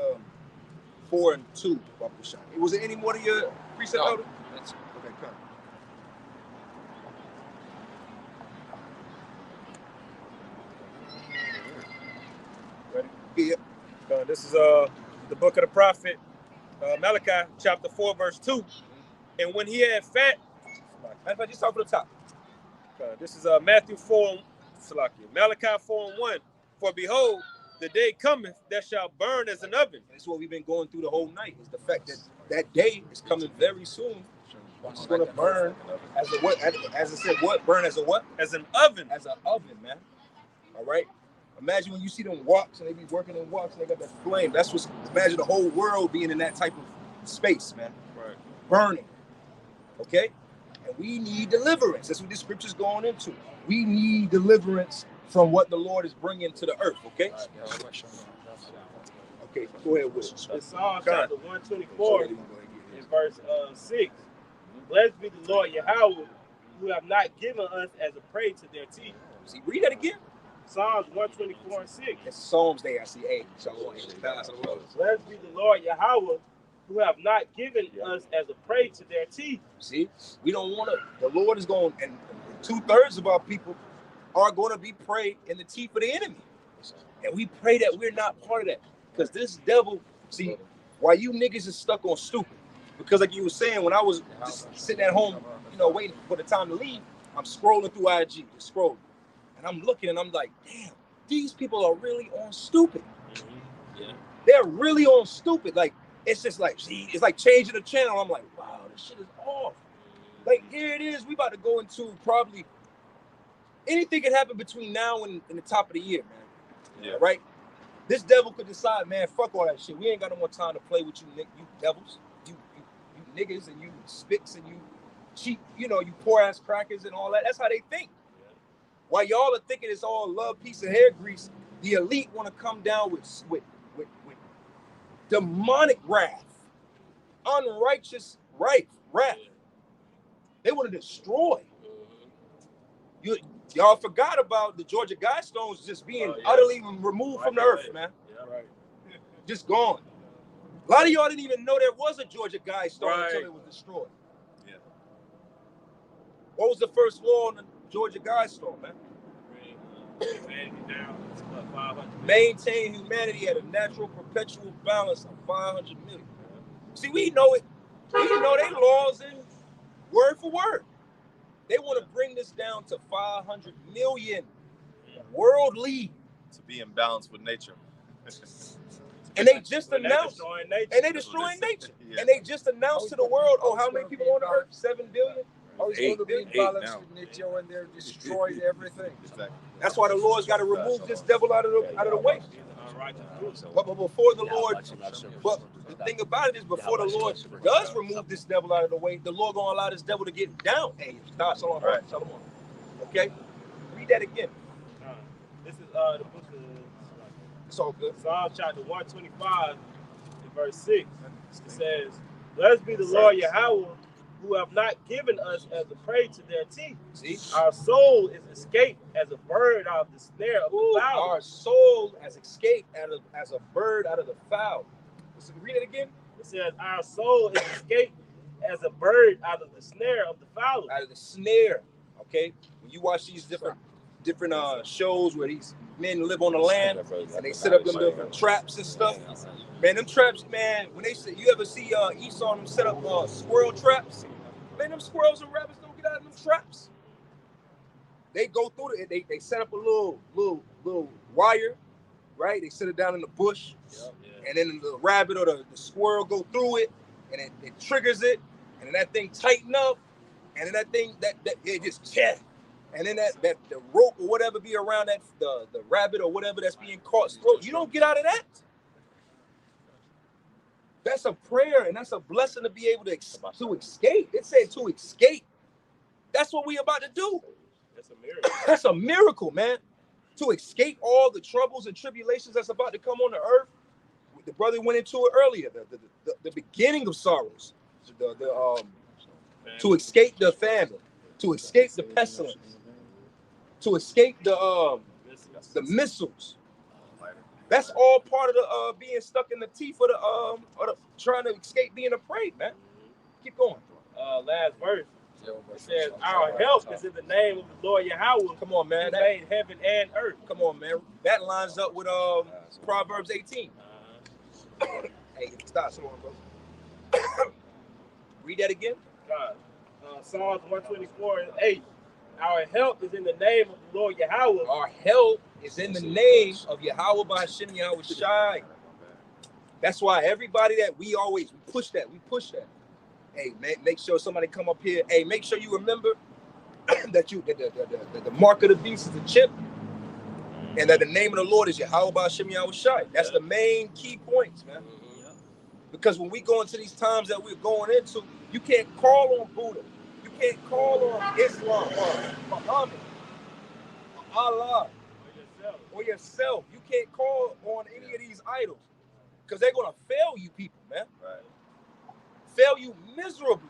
4 and 2, Yahushai? Was there any more to your precept? No. Okay, come. Ready? Yeah. This is the book of the prophet Malachi, chapter 4, verse 2. And when he had fat, If I just start from the top. this is Malachi 4 and 1. For behold, the day cometh that shall burn as an oven. That's what we've been going through the whole night. Is the fact that that day is coming very soon. It's going to burn as a what? As I said, what? Burn as a what? As an oven. As an oven, man. All right. Imagine when you see them walks and they be working in walks and they got that flame. That's what's, imagine the whole world being in that type of space, man. Right. Burning. Okay? And we need deliverance. That's what this scripture's going into. We need deliverance from what the Lord is bringing to the earth, okay? Okay, go ahead with it. It's Psalm chapter 124 in verse 6. Blessed be the Lord Yahweh, who have not given us as a prey to their teeth. See, read that again. Psalms 124 and 6. It's Psalms there. I see A. Blessed be the Lord Yahweh, who have not given us as a prey to their teeth. See, we don't want to. The Lord is going, and 2/3 of our people are going to be prey in the teeth of the enemy. And we pray that we're not part of that. Because this devil, see, why you niggas is stuck on stupid. Because like you were saying, when I was just sitting at home, you know, waiting for the time to leave, I'm scrolling through IG, just scrolling. And I'm looking and I'm like, damn, these people are really on stupid. Yeah. They're really on stupid. Like, it's just like, see, it's like changing the channel. I'm like, wow, this shit is off. Like, here it is. We about to go into probably anything can happen between now and the top of the year, man. Yeah. Right? This devil could decide, man, fuck all that shit. We ain't got no more time to play with you, you devils, you niggas, and you spits, and you cheap, you know, you poor ass crackers and all that. That's how they think. While y'all are thinking it's all love, peace, and hair grease, the elite want to come down with demonic wrath, unrighteous wrath. They want to destroy. Y'all forgot about the Georgia Guidestones just being utterly removed from the earth, man. Yeah. Right. Just gone. A lot of y'all didn't even know there was a Georgia Guidestone until it was destroyed. Yeah. What was the first law on the Georgia Guidestone, man? Maintain humanity at a natural perpetual balance of 500 million. See, we know it. We know they laws in word for word. They want to bring this down to 500 million worldly. To be in balance with nature. And they just announced, destroying nature. and they destroying nature. Yeah. And they just announced to the world, oh, how many people on the earth? 7 billion? How is going to be in balance with nature when they're destroying everything? Exactly. That's why the Lord's got to remove this devil out of the way. But before the Lord, but the thing about it is, before the Lord does remove this devil out of the way, the Lord gonna allow this devil to get down. Hey, start Solomon. Right. Solomon. Okay, read that again. This is the book of It's all good. Psalm chapter 125 in verse 6. It says, blessed be the Lord Yahweh, who have not given us as a prey to their teeth. See, our soul is escaped as a bird out of the snare of the fowl. Our soul has escaped as a bird out of the fowl. Listen, read it again. It says, our soul is escaped as a bird out of the snare of the fowl. Out of the snare. Okay, when you watch these different shows where these men live on the land and they set up them little traps and stuff. Man, them traps, man, when they say, you ever see Esau and them set up squirrel traps? Man, them squirrels and rabbits don't get out of them traps. They go through it. They set up a little wire, right? They set it down in the bush, and then the rabbit or the squirrel go through it, and it triggers it, and then that thing tighten up, and then that thing that it just and then that the rope or whatever be around that the rabbit or whatever that's being caught's throat. You don't get out of that. That's a prayer and that's a blessing to be able to escape. It said to escape. That's what we about to do. That's a miracle. That's a miracle, man. To escape all the troubles and tribulations that's about to come on the earth. The brother went into it earlier. The beginning of sorrows. To escape the famine. To escape the pestilence. To escape the missiles. That's all part of the being stuck in the teeth of the trying to escape being a prey, man. Keep going. Last verse. It says, our help is in the name of the Lord Yahweh. Come on, man. Who made heaven and earth. Come on, man. That lines up with Proverbs 18. Hey, stop. Come on, bro. Read that again. Psalms 124 and 8. Our help is in the name of the Lord Yahweh. Our help is in the name of Yahweh B'Hashem Yahweh Shai. That's why everybody that we push that. Hey, man, make sure somebody come up here. Hey, make sure you remember that the mark of the beast is a chip. And that the name of the Lord is Yahweh Ba'Shem Yahushai. That's the main key points, man. Because when we go into these times that we're going into, you can't call on Buddha. You can't call on Islam or Muhammad or Allah or yourself. You can't call on any of these idols because they're going to fail you people, man. Right. Fail you miserably.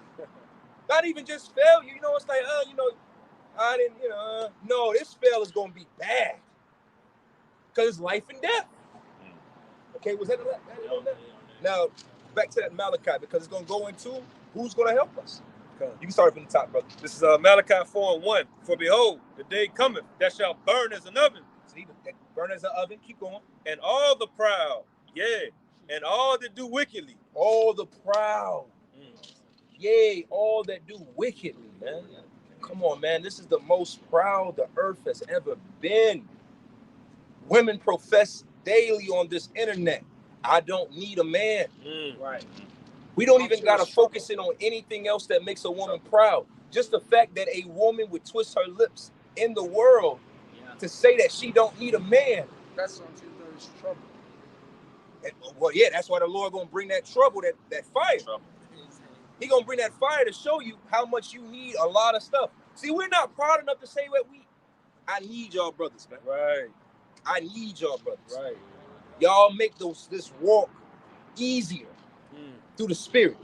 Not even just fail you. You know, it's like, I didn't, no, this fail is going to be bad because it's life and death. Okay, was that Now, back to that Malachi, because it's going to go into who's going to help us. You can start from the top, brother. This is Malachi 4:1. For behold, the day cometh that shall burn as an oven. See, that burn as an oven. Keep going. And all the proud, and all that do wickedly. All the proud. Yea, all that do wickedly, man. Come on, man. This is the most proud the earth has ever been. Women profess daily on this internet, I don't need a man. Right. We don't even got to focus in on anything else that makes a woman proud. Just the fact that a woman would twist her lips in the world to say that she don't need a man. That's until there is trouble. And, well, yeah, that's why the Lord going to bring that trouble, that fire. He going to bring that fire to show you how much you need a lot of stuff. See, we're not proud enough to say what I need y'all brothers, man. Right. I need y'all brothers. Right. Y'all make this walk easier through the spirit.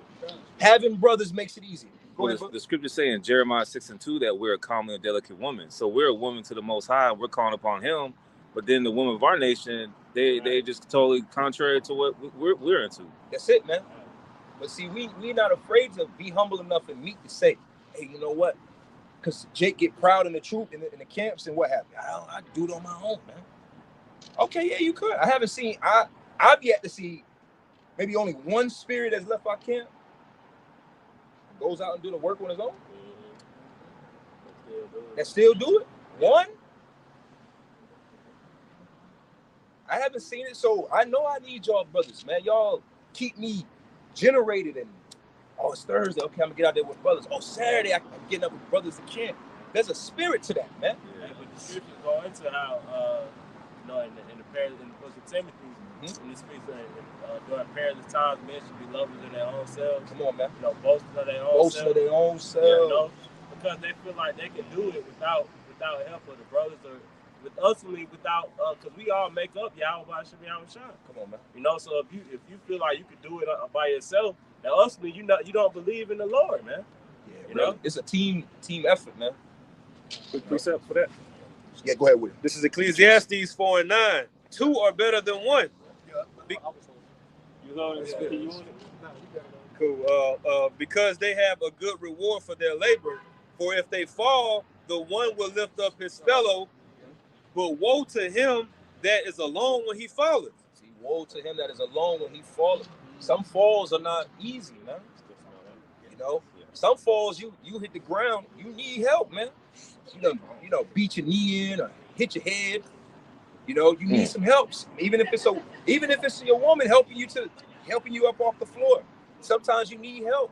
Having brothers makes it easier. Well, the scripture say in Jeremiah 6:2 that we're a comely and delicate woman. So we're a woman to the Most High. We're calling upon Him. But then the women of our nation, they just totally contrary to what we're into. That's it, man. But see, we're not afraid to be humble enough and meek to say, hey, you know what? Because Jake get proud in the troop, in the camps, and what happened? I do it on my own, man. Okay, yeah, you could. I haven't seen, I've yet to see maybe only one spirit that's left our camp, goes out and do the work on his own. That still do it? One? I haven't seen it, so I know I need y'all brothers, man. Y'all keep me generated and, oh, it's Thursday. Okay, I'm gonna get out there with brothers. Oh, Saturday, I'm getting up with brothers in camp. There's a spirit to that, man. Yeah, but the scriptures go into how, in the book of Timothy, in the speech during perilous times, men should be lovers of their own selves. Come on, man. Boasting of their own selves. Boasting of their own selves. Yeah, because they feel like they can do it without help of the brothers or without, because we all make up Yahweh Ba'Shem Yahushai. Come on, man. So if you feel like you could do it by yourself, now ultimately you don't believe in the Lord, man. Yeah, really. It's a team effort, man. Quick precept for that. Yeah, go ahead with it. This is Ecclesiastes 4:9. Two are better than one. Cool. Because they have a good reward for their labor. For if they fall, the one will lift up his fellow. But woe to him that is alone when he falleth. See, woe to him that is alone when he falleth. Some falls are not easy, man. Some falls you hit the ground, you need help, man. Beat your knee in or hit your head. You need some help. Even if it's your woman helping you up off the floor. Sometimes you need help.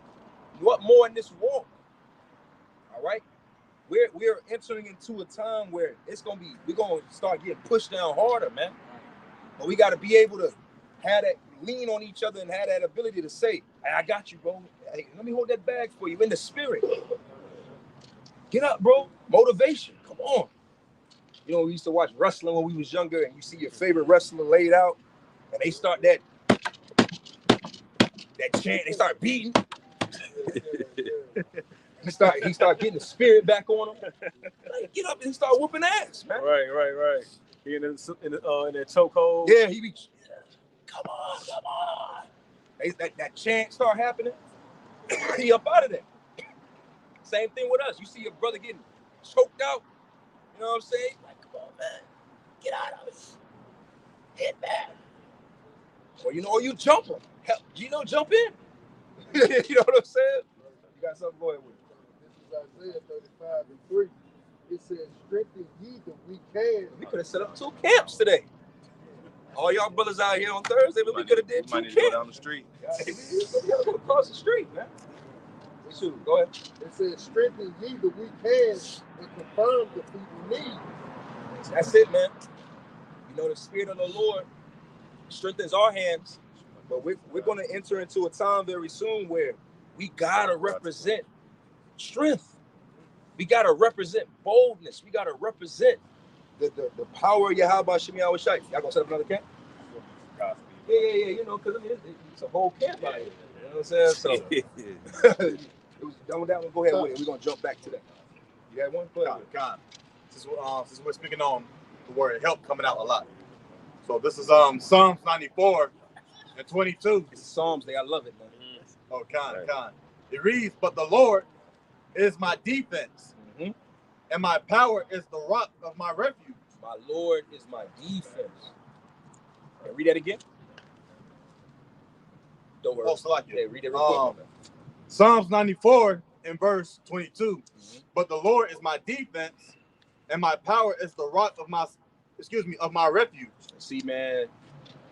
What more in this walk? All right. We're entering into a time where we're gonna start getting pushed down harder, man. But we got to be able to have that lean on each other and have that ability to say, hey, I got you, bro. Hey, let me hold that bag for you in the spirit. Get up, bro. Motivation. Come on. We used to watch wrestling when we was younger, and you see your favorite wrestler laid out, and they start that chant. They start beating. He start getting the spirit back on him. Like, get up and start whooping ass, man. Right. He in that chokehold. Yeah, he be. Come on. That chant start happening. He up out of there. Same thing with us. You see your brother getting choked out. You know what I'm saying? Like, come on, man. Get out of it. Hit back. Or you jump him. Help, jump in. You know what I'm saying? You got something going with it. This is Isaiah 35:3. It says, strengthen ye the weak hands. We could have set up 2 camps today. All y'all brothers out here on Thursday, but we could have did 2 camps. Go down the street. We gotta go across the street, man. Shoot, go ahead. It says, strengthen ye the weak hands and confirm the feeble knees. That's it, man. the Spirit of the Lord strengthens our hands, but we're going to enter into a time very soon where we got to represent strength. We got to represent boldness. We got to represent the power of Yahweh Shemi Awashai. Y'all going to set up another camp? Yeah. You know, because I mean, it's a whole camp out here. You know what I'm saying? So, it was done with that one. Go ahead with it. We're going to jump back to that. You had one? Go ahead. God. Since we're speaking on the word help coming out a lot. So this is Psalms 94 and 22. It's Psalms Day. I love it, man. Oh, Con. It reads, but the Lord is my defense, and my power is the rock of my refuge. My Lord is my defense. Okay, read that again. Don't worry. Yeah, read it real quick. Psalms 94 and verse 22. But the Lord is my defense, and my power is the rock of my refuge. See, man,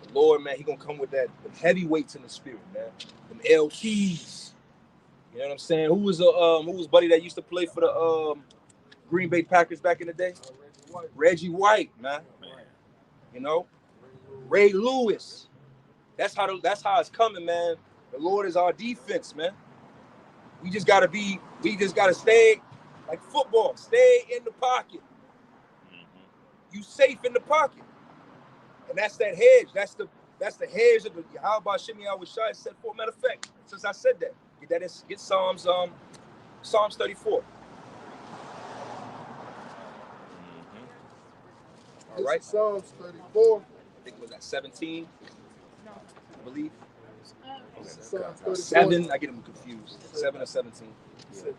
the Lord, man, he gonna come with that heavy weights in the spirit, man. Them LTs. You know what I'm saying? Who was buddy that used to play for the Green Bay Packers back in the day? Reggie White, man. You know, Ray Lewis. That's how it's coming, man. The Lord is our defense, man. We just gotta stay like football. Stay in the pocket. You safe in the pocket. And that's that hedge. That's the hedge of the Yahweh Shemi Awashai set forth. Matter of fact, since I said that, get Psalms 34. All right. Psalms 34. I think it was at 17. I believe. Psalms 34. 7. I get them confused. 7 or 17. Yeah.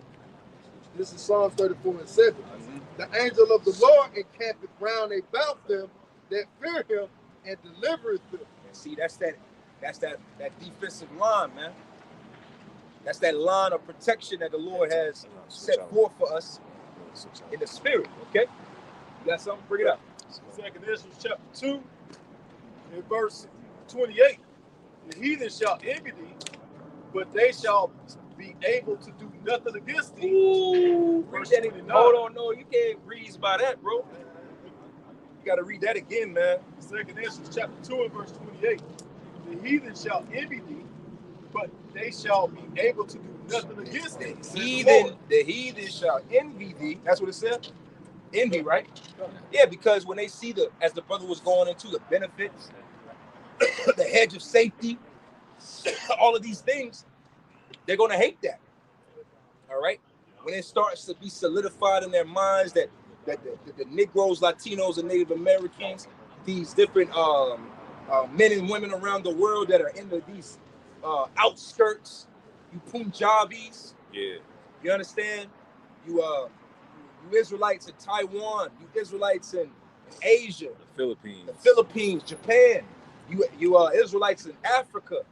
This is Psalms 34 and 7. The angel of the Lord encampeth round about them that fear him and delivereth them. And see, that's that defensive line, man. That's that line of protection that the Lord has set forth for us in the spirit. Okay? You got something? Bring it up. 2nd Ezra chapter 2 and verse 28. The heathen shall envy thee, but they shall be able to do nothing against thee. Ooh, Verse read that 29. Hold on, no, you can't breeze by that, bro. You got to read that again, man. 2nd Ezra chapter 2 and verse 28. The heathen shall envy thee, but they shall be able to do nothing against thee. The heathen shall envy thee. That's what it said. Envy, right? Yeah, because when they see as the brother was going into the benefits, the hedge of safety, all of these things, they're going to hate that. All right? When it starts to be solidified in their minds that the Negroes, Latinos, and Native Americans, these different men and women around the world that are in these outskirts, you Punjabis, Yeah. you understand? You Israelites in Taiwan, you Israelites in Asia, The the Philippines, Japan, you Israelites in Africa.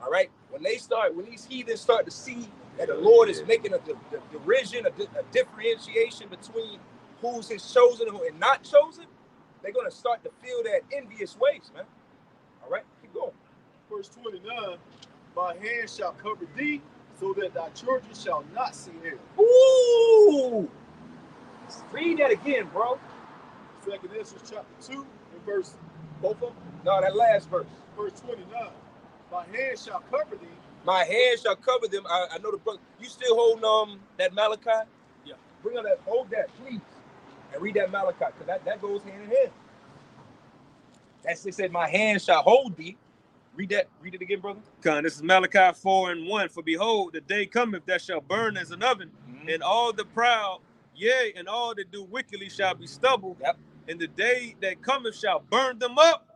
All right, when these heathens start to see that the Lord is making a derision, a differentiation between who's his chosen and not chosen, they're gonna start to feel that envious ways, man. All right, keep going. Verse 29. My hand shall cover thee, so that thy children shall not see him. Ooh, read that again, bro. 2nd Ezra chapter 2 and verse both of them. No, that last verse. Verse 29. My hand shall cover thee. My hand shall cover them. I know the brother. You still holding that Malachi? Yeah. Bring on that. Hold that, please, and read that Malachi, because that goes hand in hand. That's it. Said, "My hand shall hold thee." Read that. Read it again, brother. Con, this is Malachi 4 and 1. For behold, the day cometh that shall burn as an oven, and all the proud, yea, and all that do wickedly shall be stubble. Yep. And the day that cometh shall burn them up,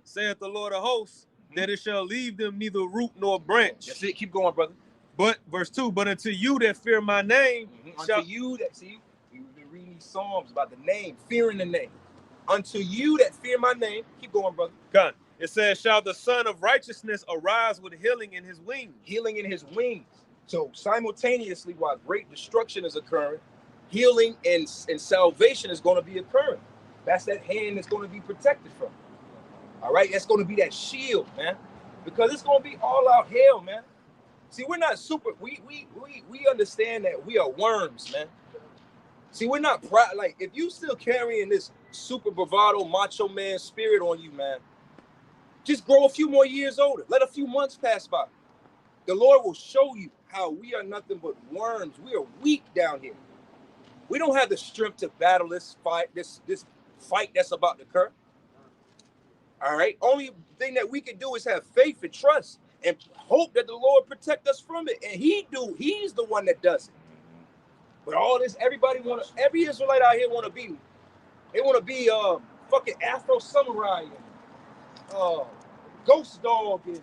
saith the Lord of hosts, that it shall leave them neither root nor branch. That's it. Keep going, brother. But verse 2, but unto you that fear my name, Unto you that see, we've been reading these Psalms about the name, fearing the name. Unto you that fear my name, keep going, brother. Con, it says, shall the Son of Righteousness arise with healing in his wings. Healing in his wings. So simultaneously, while great destruction is occurring, healing and salvation is going to be occurring. That's that hand that's going to be protected from. All right, that's going to be that shield, man, because it's going to be all out hell, man. See, we're not super. We understand that we are worms, man. See, we're not proud. Like, if you still carrying this super bravado, macho man spirit on you, man, just grow a few more years older. Let a few months pass by. The Lord will show you how we are nothing but worms. We are weak down here. We don't have the strength to battle this fight, this fight that's about to occur. All right. Only thing that we can do is have faith and trust and hope that the Lord protect us from it. And he's the one that does it. But all this, every Israelite out here want to be fucking Afro Samurai and Ghost Dog and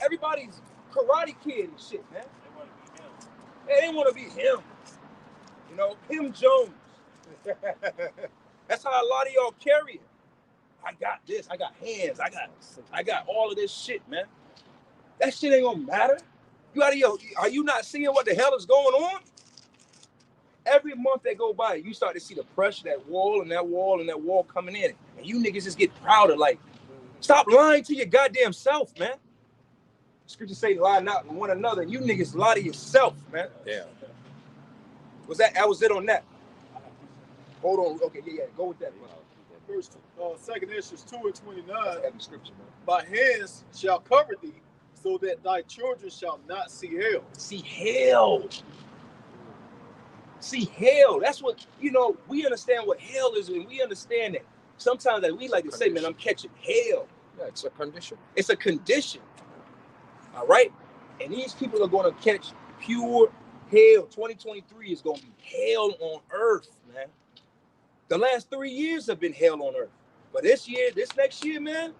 everybody's Karate Kid and shit, man. They want to be him. You know, Kim Jones. That's how a lot of y'all carry it. I got this. I got hands. I got all of this shit, man. That shit ain't gonna matter. Are you not seeing what the hell is going on? Every month that go by, you start to see the pressure, that wall and that wall and that wall coming in. And you niggas just get prouder. Like, stop lying to your goddamn self, man. Scripture say lie not to one another. And you niggas lie to yourself, man. Yeah. That was it on that. Hold on. Okay, yeah. Go with that, bro. First, 2 Ezra 2 and 29. Heavy scripture, man. My hands shall cover thee, so that thy children shall not see hell. See hell. See hell. That's what, we understand what hell is, and we understand that sometimes that we like to say, man, I'm catching hell. Yeah, it's a condition. It's a condition. All right? And these people are going to catch pure hell. 2023 is going to be hell on earth, man. The last 3 years have been hell on earth. But this next year, man,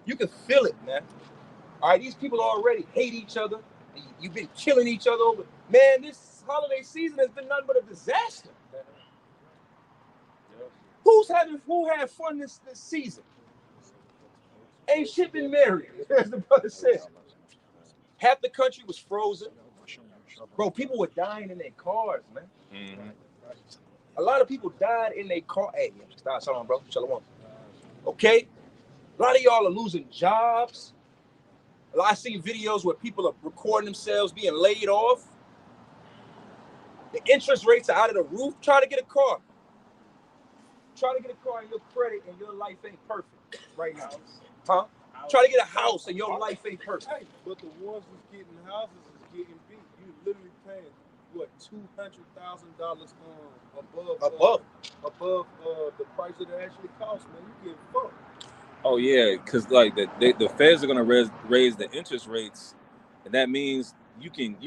you can feel it, man. All right, these people already hate each other. You've been killing each other over. Man, this holiday season has been nothing but a disaster. Who had fun this season? Ain't shit been merry, as the brother said. Half the country was frozen. Bro, people were dying in their cars, man. Mm-hmm. A lot of people died in their car. Hey, stop, shalom, bro. Shalom. Okay? A lot of y'all are losing jobs. I see videos where people are recording themselves being laid off. The interest rates are out of the roof. Try to get a car. Try to get a car and your credit and your life ain't perfect right now. Huh? Try to get a house and your life ain't perfect. Hey, but the ones who's getting houses is getting beat. You literally paying what, $200,000 above the price that it actually costs, man. You getting fucked. Oh yeah, because like the feds are gonna raise the interest rates, and that means you can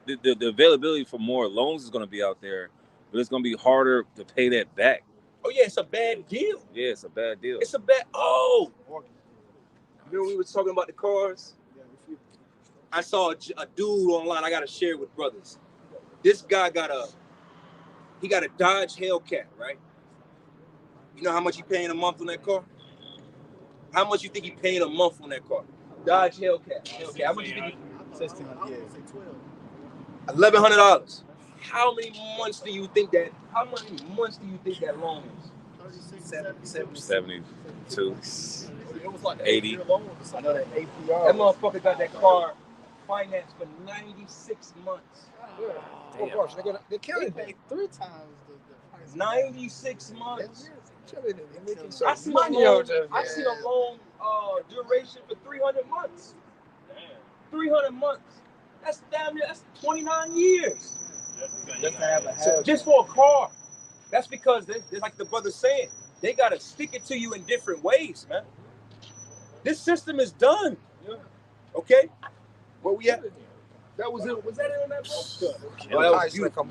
the availability for more loans is gonna be out there, but it's gonna be harder to pay that back. Oh yeah, it's a bad deal. Yeah, it's a bad deal. It's a bad. Oh, remember we were talking about the cars? I saw a dude online. I gotta share it with brothers. This guy got a Dodge Hellcat, right? You know how much he paying a month on that car? How much you think he paying a month on that car? Dodge Hellcat. How much you think? $1,100. How many months do you think that? How many months do you think that loan is? 72, It was like 80. I know that APR. That motherfucker got that car financed for 96 months. Oh gosh, they're killing They it. paid 3 times the price. 96 months. I I seen a loan duration for 300 months. 300 months. That's damn near, that's 29 years. Just to have a So just for a car. That's because they like the brother saying, they gotta stick it to you in different ways, man. This system is done. Yeah. Okay? Where we at? That was it. Was that it on that book? Oh, that was beautiful.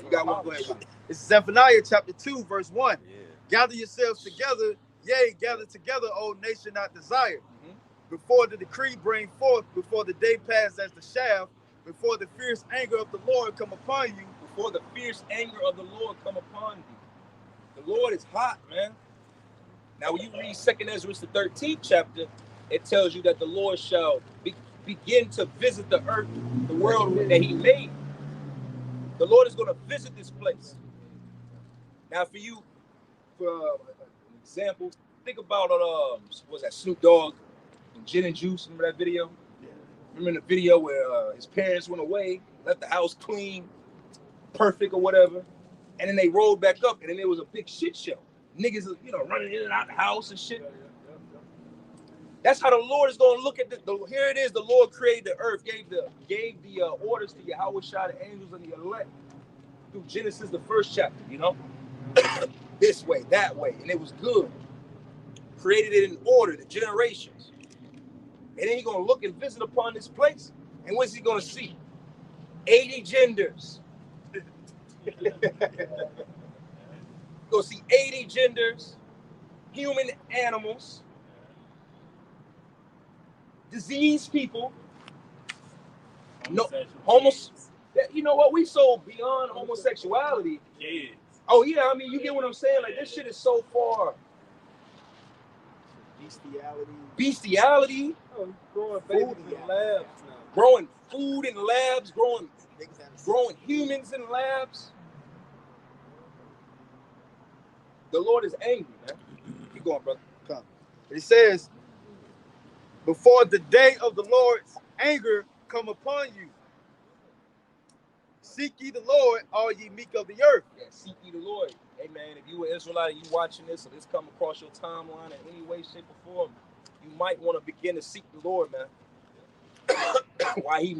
You got one. Go ahead. It's Zephaniah chapter 2, verse 1. Yeah. Gather yourselves together, yea, gather together, O nation not desired. Before the decree bring forth, before the day pass as the shaft, before the fierce anger of the Lord come upon you. Before the fierce anger of the Lord come upon you. The Lord is hot, man. Now, when you read 2 Ezra, the 13th chapter, it tells you that the Lord shall begin to visit the earth, the world that he made. The Lord is going to visit this place. Now, for you, for an example, think about, what's that, Snoop Dogg and Gin and Juice. Remember that video? Yeah. Remember the video where his parents went away, left the house clean, perfect or whatever. And then they rolled back up, and then there was a big shit show. Niggas, you know, running in and out the house and shit. That's how the Lord is going to look at this. Here it is. The Lord created the earth, gave the orders to Yahweh Shah, the angels and the elect, through Genesis, the first chapter, you know? This way, that way, and it was good. Created it in order, the generations. And then he's going to look and visit upon this place. And what's he going to see? 80 genders. Go see 80 genders, human animals, diseased people, you know what? We so beyond homosexuality. Kids. Oh yeah, I mean, you get what I'm saying? Like, this shit is so far. Bestiality. Oh, growing babies in labs now. Growing food in labs, growing humans in labs. The Lord is angry, man. Keep going, brother. Come. It says, before the day of the Lord's anger come upon you, seek ye the Lord, all ye meek of the earth. Yeah, seek ye the Lord. Hey, man, if you were Israelite and you watching this, or this come across your timeline in any way, shape, or form, you might want to begin to seek the Lord, man. Why he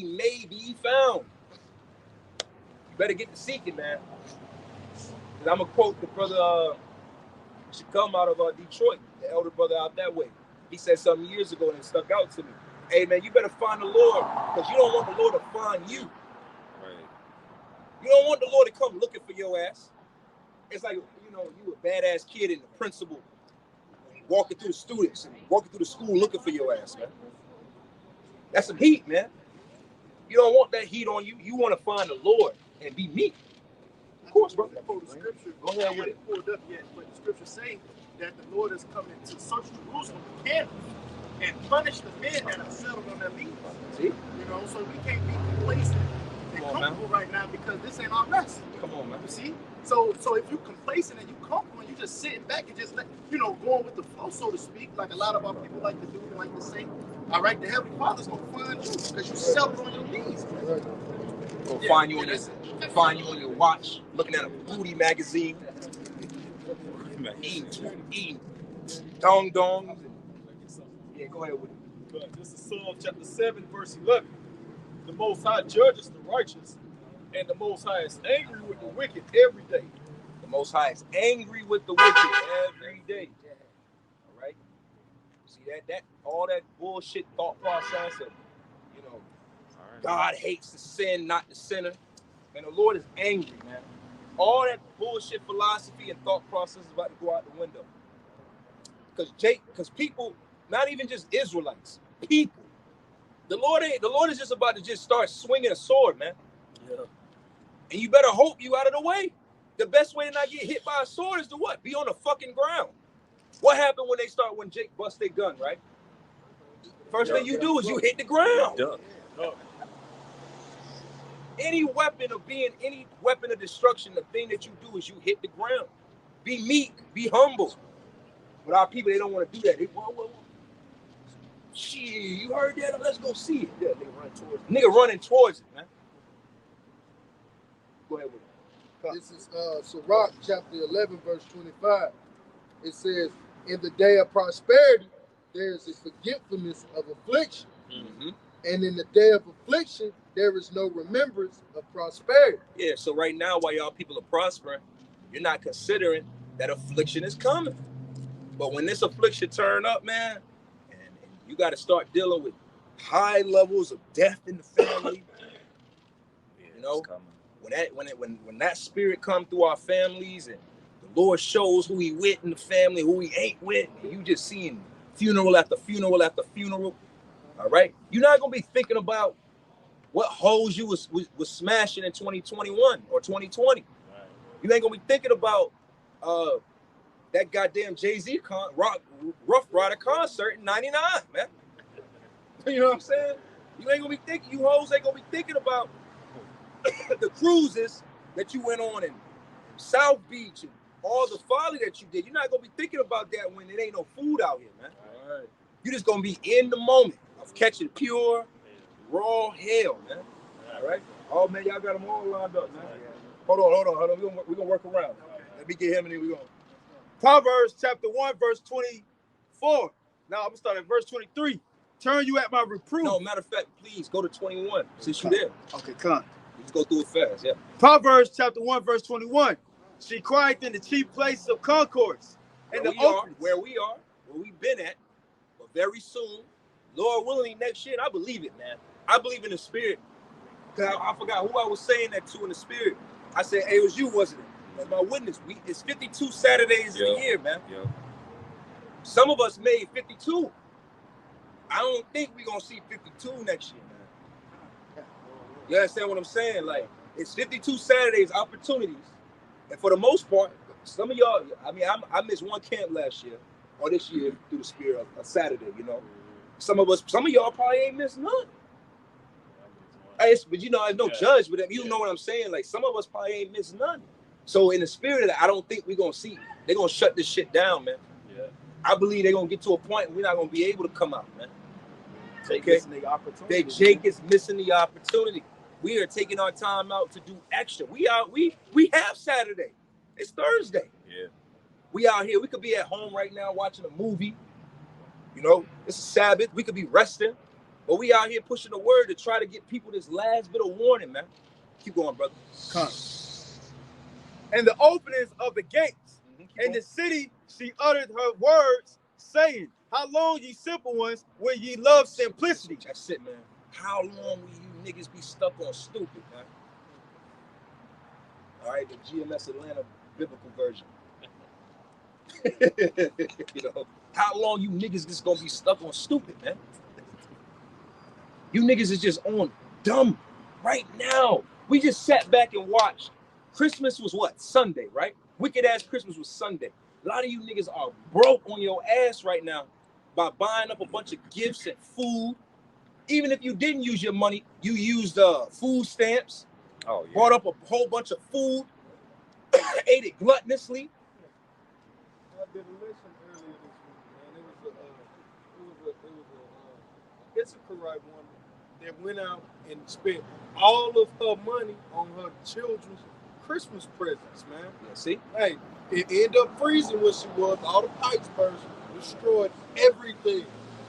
may be found. You better get to seeking, man. Because I'm going to quote the brother, should come out of Detroit, the elder brother out that way. He said something years ago and it stuck out to me. Hey, man, you better find the Lord, because you don't want the Lord to find you. Right. You don't want the Lord to come looking for your ass. It's like, you know, you a badass kid and the principal walking through the students and walking through the school looking for your ass, man. That's some heat, man. You don't want that heat on you. You want to find the Lord and be meek. Of course, bro. The scripture, Go ahead with it. Pulled up yet, but the scripture say that the Lord is coming to search Jerusalem with candles and punish the men that are settled on their leaves. See? You know, so we can't be complacent and comfortable right now because this ain't our rest. Come on, man. You see? So if you complacent and you comfortable and you just sitting back and just let, you know, going with the flow, so to speak, like a lot of our people like to do and like to say, all right, the Heavenly Father's gonna find you because you settled on your knees. Go find you on your watch, looking at a booty magazine, eating dong. Yeah, go ahead with it. But this is Psalm chapter 7, verse 11. The Most High judges the righteous, and the Most High is angry with the wicked every day. The Most High is angry with the wicked every day. All right? See that all that bullshit thought process of, you know, God hates the sin, not the sinner. And the Lord is angry, man. All that bullshit philosophy and thought process is about to go out the window. Because people, not even just Israelites, people. The Lord is just about to just start swinging a sword, man. Yeah. And you better hope you out of the way. The best way to not get hit by a sword is to what? Be on the fucking ground. What happened when Jake bust their gun, right? First thing you do is you hit the ground. Any weapon of destruction, the thing that you do is you hit the ground. Be meek, be humble. But our people, they don't want to do that. They, whoa. Shit, you heard that? Let's go see it. Yeah, they run towards it. Nigga running towards it, man. Go ahead with it. This is Sirach chapter 11, verse 25. It says, in the day of prosperity, there is a forgetfulness of affliction. Mm-hmm. And in the day of affliction, there is no remembrance of prosperity. Yeah, so right now, while y'all people are prospering, you're not considering that affliction is coming. But when this affliction turn up, man, and you got to start dealing with high levels of death in the family, you know, when that spirit come through our families and the Lord shows who he with in the family, who he ain't with, and you just seeing funeral after funeral after funeral, all right? You're not going to be thinking about what holes you was smashing in 2021 or 2020. Right. You ain't going to be thinking about that goddamn Jay-Z Rough Rider concert in 99, man. You know what I'm saying? You ain't going to be thinking, you hoes ain't going to be thinking about the cruises that you went on in South Beach and all the folly that you did. You're not going to be thinking about that when there ain't no food out here, man. All right. You're just going to be in the moment of catching pure, raw hell, man. All right? Oh man, y'all got them all lined up, man. Hold on. We're gonna work around. Let me get him and then we're gonna. Proverbs chapter 1, verse 24. Now I'm gonna start at verse 23. Turn you at my reproof. No, matter of fact, please go to 21. Since you there. Okay, come. Let's go through it fast, yeah. Proverbs chapter 1, verse 21. She cried in the chief place of concourse. And where we've been at, but very soon, Lord willing, next year, I believe it, man. I believe in the spirit. I forgot who I was saying that to in the spirit. I said, hey, it was you, wasn't it? That's my witness. It's 52 Saturdays in a year, man. Yeah. Some of us made 52. I don't think we're going to see 52 next year, man. You understand what I'm saying? Like, it's 52 Saturdays, opportunities. And for the most part, some of y'all, I mean, I missed one camp last year, or this year, through the spirit of a Saturday, you know. Some of y'all probably ain't missed none. But you know, there's no judge, but you know what I'm saying? Like, some of us probably ain't missed none. So in the spirit of that, I don't think we're going to see. They're going to shut this shit down, man. Yeah. I believe they're going to get to a point where we're not going to be able to come out, man. Jake is missing the opportunity. We are taking our time out to do extra. We have Saturday. It's Thursday. Yeah. We out here. We could be at home right now watching a movie. You know, it's a Sabbath. We could be resting. But we out here pushing the word to try to get people this last bit of warning, man. Keep going, brother. Come. And the openings of the gates. In the city, she uttered her words, saying, how long, ye simple ones, will ye love simplicity? That's it, man. How long will you niggas be stuck on stupid, man? All right, the GMS Atlanta biblical version. You know, how long you niggas just gonna be stuck on stupid, man? You niggas is just on dumb right now. We just sat back and watched. Christmas was what? Sunday, right? Wicked ass Christmas was Sunday. A lot of you niggas are broke on your ass right now by buying up a bunch of gifts and food. Even if you didn't use your money, you used food stamps. Oh, yeah. Bought up a whole bunch of food, ate it gluttonously. I did a lesson earlier this week, man. It was a Issacharite woman that went out and spent all of her money on her children's Christmas presents, man. Yeah, see? Hey, it ended up freezing where she was. All the pipes burst, destroyed everything.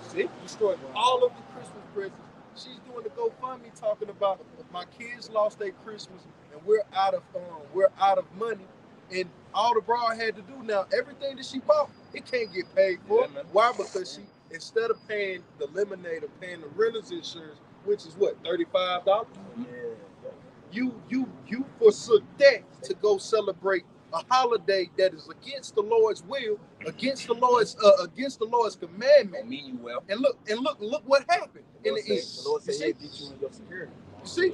See? Destroyed all of the Christmas presents. She's doing the GoFundMe talking about my kids lost their Christmas and we're out of money. And all the broad had to do now, everything that she bought, it can't get paid for. Yeah, why? Because she, instead of paying the lemonade or paying the renter's insurance, which is what, $35? Yeah. You forsook that to go celebrate a holiday that is against the Lord's will, against the Lord's commandment. I mean you well. And look what happened in the end. The Lord said he'll get you in your security. You see?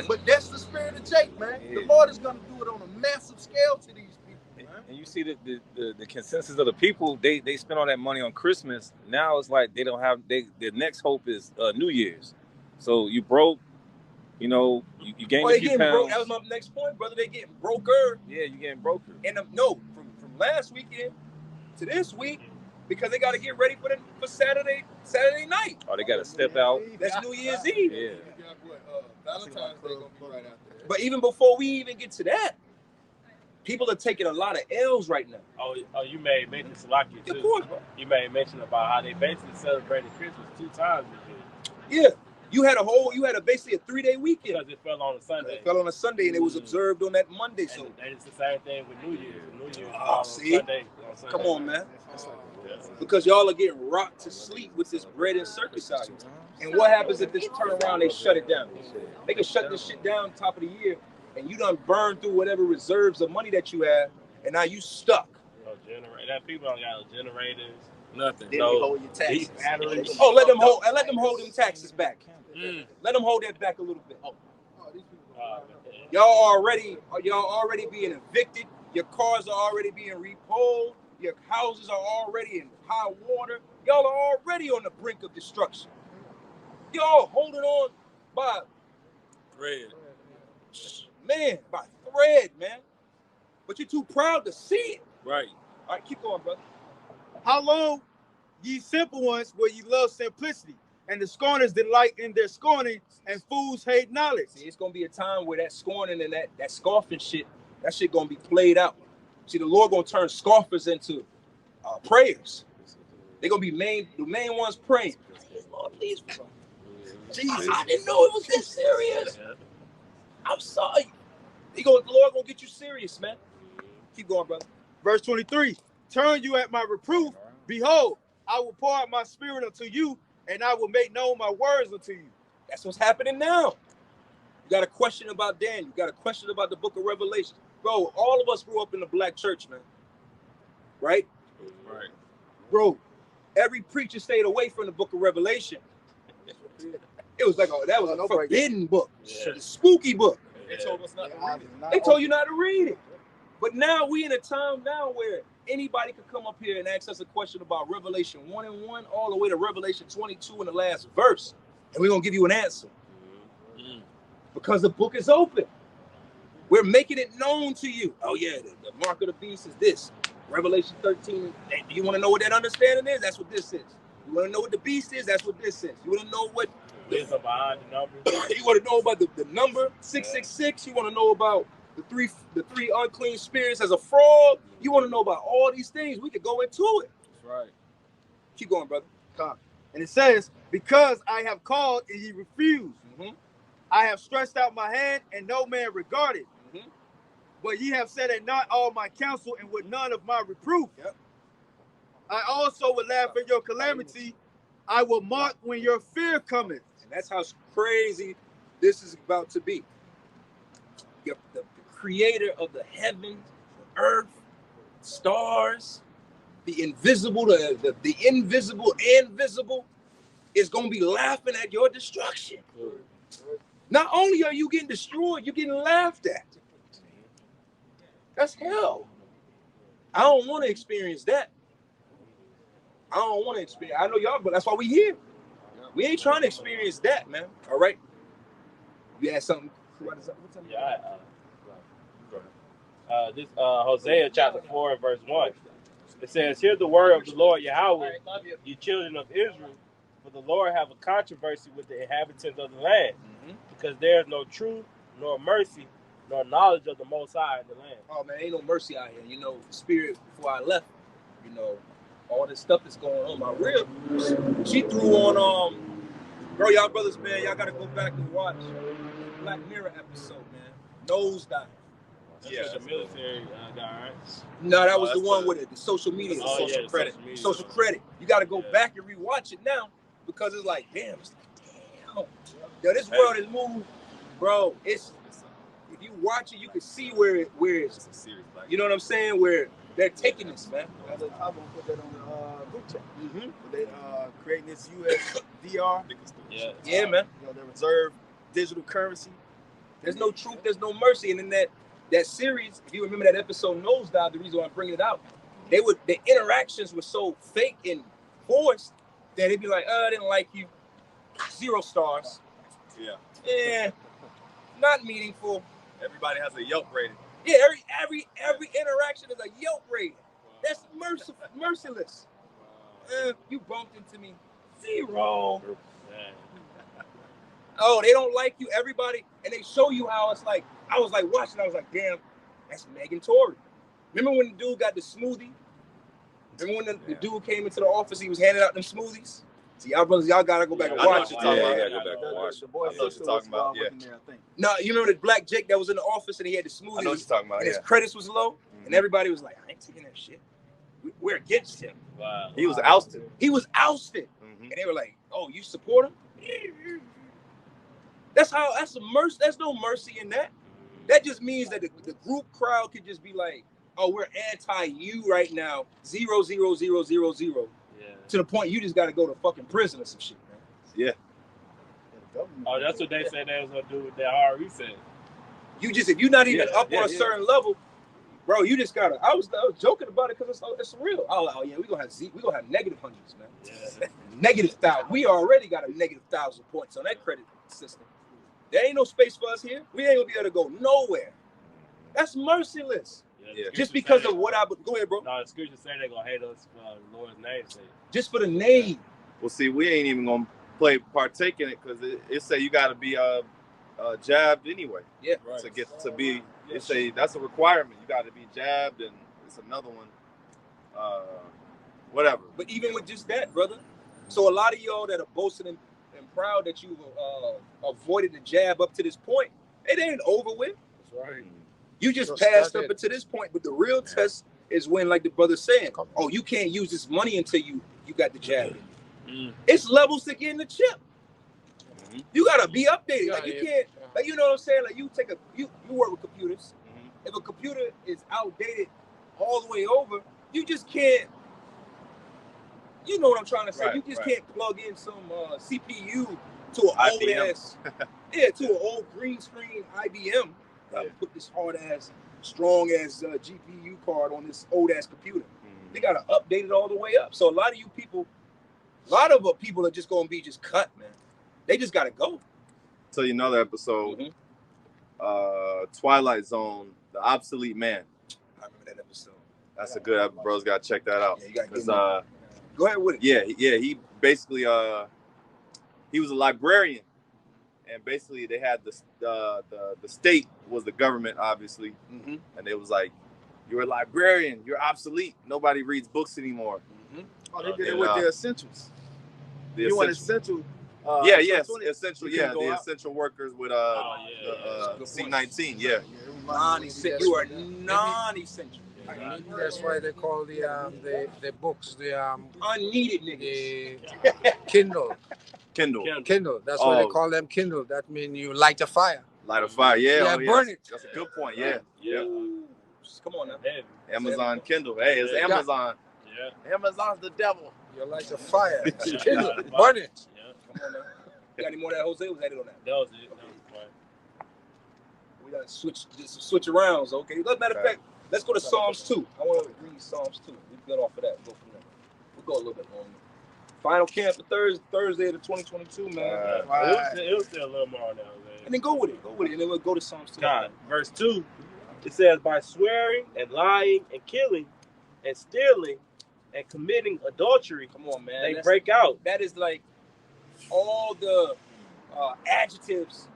But that's the spirit of Jake, man. Yeah. The Lord is gonna do it on a massive scale to these people. Man. And you see the consensus of the people, they spend all that money on Christmas. Now it's like they don't have their next hope is New Year's. So you broke. You know, you gain a few pounds. Broke. That was my next point, brother. They getting broker. Yeah, you getting broker. And from last weekend to this week, because they got to get ready for Saturday night. Oh, they got to step out. That's New Year's Eve. Yeah. Valentine's Day gonna be right out there. But even before we even get to that, people are taking a lot of L's right now. Oh, you made mention Salakia too. Of course, bro. You made mention about how they basically celebrated Christmas 2 times this year. Yeah. You had basically a 3-day weekend. Because it fell on a Sunday. It fell on a Sunday and it was observed on that Monday. So it's the same thing with New Year's. New Year's see? Sunday. Come on, man. Because y'all are getting rocked to sleep with this bread and circumcision. And what happens if this turn around, they shut it down? They can shut this shit down top of the year and you done burn through whatever reserves of money that you have and now you stuck. That people don't got generators. Nothing. Then you hold your taxes. Let them hold them taxes back. Let them hold that back a little bit. Y'all already being evicted. Your cars are already being repoed. Your houses are already in high water. Y'all are already on the brink of destruction. Y'all holding on by thread. Man, by thread, man. But you're too proud to see it. Right. All right, keep going, brother. How long, ye simple ones, will ye love simplicity? and the scorners delight in their scorning, and fools hate knowledge. See, it's gonna be a time where that scorning and that scoffing shit, that shit gonna be played out. See, the Lord gonna turn scoffers into prayers. They're gonna be the main ones praying. Lord, please, Jesus, I didn't know it was this serious. I'm sorry. The Lord gonna get you serious, man. Keep going, brother. Verse 23, turn you at my reproof. Behold, I will pour out my spirit unto you, and I will make known my words unto you. That's what's happening now. You got a question about Daniel. You got a question about the book of Revelation. Bro, all of us grew up in the black church, man. Right? Right. Bro, every preacher stayed away from the book of Revelation. It was like, that was a forbidden book. Yeah. A spooky book. They told us not to read it. They told you not to read it. But now we in a time now where anybody could come up here and ask us a question about Revelation 1:1 all the way to Revelation 22 in the last verse. And we're going to give you an answer. Because the book is open. We're making it known to you. Oh, yeah, the mark of the beast is this. Revelation 13. Do you want to know what that understanding is? That's what this is. You want to know what the beast is? That's what this is. You want to know what There's behind the numbers. you want to know about the number 666? You want to know about the three unclean spirits as a fraud? You want to know about all these things? We could go into it. That's right. Keep going, brother. And it says, because I have called and ye refused. I have stretched out my hand and no man regarded. But ye have said at not all my counsel and with none of my reproof. I also will laugh at your calamity. I will mock when your fear cometh. And that's how crazy this is about to be. The creator of the heavens, the earth, stars, the invisible, the invisible and visible is going to be laughing at your destruction. Not only are you getting destroyed, you're getting laughed at. That's hell. I don't want to experience that. I don't want to experience. I know y'all, but that's why we here. We ain't trying to experience that, man. All right. You had something. Yeah. This Hosea chapter 4 and verse 1. It says, "Hear the word of the Lord Yahweh, ye children of Israel, for the Lord have a controversy with the inhabitants of the land, because there is no truth, nor mercy, nor knowledge of the Most High in the land." Oh man, ain't no mercy out here. You know, Spirit before I left, you know, all this stuff that's going on. My rib, she threw on bro, y'all brothers, man, y'all gotta go back and watch the Black Mirror episode, man. Nosedive. That's the military guy, right? No, that was the one with it, the social media, the social yeah, credit. social media. Social credit. You gotta go back and rewatch it now because it's like, damn, yo, this world is moved, bro. It's if you watch it, you can see where it's you know what I'm saying? Where they're taking this, man. I'm gonna put that on the group chat. They creating this USDR. Yeah, man. You know, the reserve digital currency. There's no truth, there's no mercy. And in that series, if you remember that episode Nosedive, the reason why I'm bringing it out, the interactions were so fake and forced that they'd be like, I didn't like you. 0 stars. Yeah, not meaningful. Everybody has a Yelp rating. Yeah, every interaction is a Yelp rating. That's merciless. You bumped into me. 0. Oh, they don't like you, everybody, and they show you how it's like. I was like watching, I was like, damn, that's Megan Tory. Remember when the dude got the smoothie? Remember when the dude came into the office, he was handing out them smoothies? See, y'all brothers, y'all gotta go back and watch it. Yeah, gotta go back and watch it. The boy sister was working there, I think. No, you remember the black Jake that was in the office and he had the smoothies? I know what you're talking about, and his credits was low, and everybody was like, I ain't taking that shit. We're against him. Wow. He was ousted. He was ousted. And they were like, oh, you support him? That's no mercy in that. That just means that the group crowd could just be like, oh, we're anti-you right now, 0, 0, 0, 0, 0. Yeah. To the point you just got to go to fucking prison or some shit, man. Yeah. Oh, that's what they said they was gonna do with that hard reset. If you're not even up on a certain level, bro, you just gotta. I was joking about it because it's real. Oh yeah, we gonna have negative hundreds, man. Yeah. Negative 1,000. We already got a negative 1,000 points on that credit system. There ain't no space for us here. We ain't gonna be able to go nowhere. That's merciless. Yeah. Just because of what go ahead, bro. No, the scriptures say they're gonna hate us for the Lord's name's sake. Just for the name. Well, see, we ain't even gonna partake in it because it say you got to be jabbed anyway. Yeah. Right. To get to be, it say that's a requirement. You got to be jabbed, and it's another one. Whatever. But even with just that, brother. So a lot of y'all that are boasting and proud that you avoided the jab up to this point, it ain't over with. That's right. You just passed up to this point, but the real test is when, like the brother's saying, oh, you can't use this money until you got the jab. It's levels to getting the chip. You gotta be updated. Like you can't, like you know what I'm saying. Like you work with computers. If a computer is outdated all the way over, you just can't. You know what I'm trying to say. You just can't plug in some CPU to an old ass, to an old green screen IBM. Put this hard ass, strong ass GPU card on this old ass computer. They gotta update it all the way up. So a lot of people are just gonna be just cut, man. They just gotta go. Tell you another episode, Twilight Zone, The Obsolete Man. I remember that episode. That's a good episode. Bros gotta check that out. Yeah, you gotta get go ahead with it. Yeah. He basically he was a librarian, and basically they had the state was the government, obviously, and it was like, you're a librarian, you're obsolete. Nobody reads books anymore. Oh, they did it with the essentials. The want essential. essential? Essential. Yeah, the essential workers with the C-19. Yeah. Non-essential. You are non-essential. That's why they call the books the unneeded niggas. Kindle. That's why they call them Kindle. That means you light a fire. Light a fire. Yeah. Burn it. That's a good point. Yeah. Come on now. Amazon Kindle. Hey, it's Amazon. Yeah. Amazon's the devil. You light a fire. Kindle. Burn it. Yeah. Come on now. You got any more of that, Jose? Was that it on that? That was it. That was fine. We gotta switch around. Okay. Matter of fact, let's go to Psalms 2. I want to read Psalms 2. We get off of that. Go from there. We'll go a little bit longer. Final camp for Thursday of the 2022, man. It was still a little more now, man. And then go with it, and then we'll go to Psalms 2. God, verse 2, it says, by swearing and lying and killing and stealing and committing adultery, come on, man, they break out. That is like all the adjectives,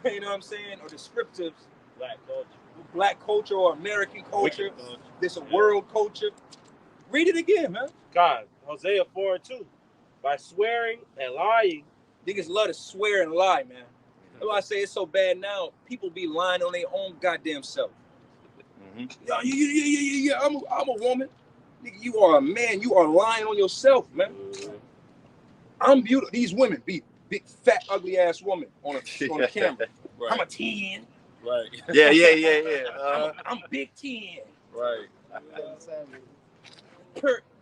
you know what I'm saying, or descriptives. Black culture or American culture. This a world culture. Read it again, man. God, Hosea 4:2. By swearing and lying. Niggas love to swear and lie, man. That's why I say it's so bad now. People be lying on their own goddamn self. Yeah. I'm a woman. Nigga, you are a man. You are lying on yourself, man. I'm beautiful. These women be big, fat, ugly ass woman on a camera. I'm a 10. Right. Yeah. I'm big 10. Right.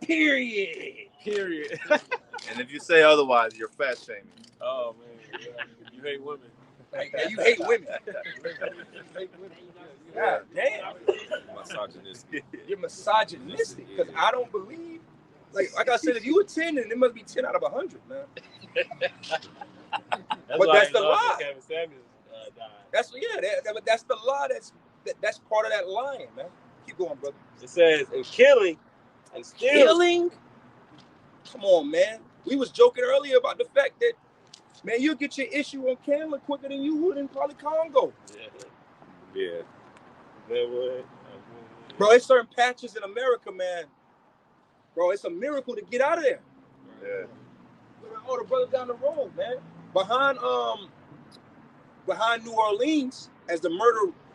Period. And if you say otherwise, you're fat shaming. Oh man, you hate women. You hate women. God damn. Misogynistic. You're misogynistic because I don't believe. Like I said, if you were 10, then it must be 10 out of 100, man. But that's the lie. Kevin Samuels died. That's the lie. That's part of that lying, man. Keep going, brother. It says, and killing and stealing. Killing? Come on, man. We was joking earlier about the fact that, man, you'll get your issue on camera quicker than you would in probably Congo. Yeah. Bro, there's certain patches in America, man. Bro, it's a miracle to get out of there. Yeah. Oh, the brother down the road, man. Behind New Orleans, as the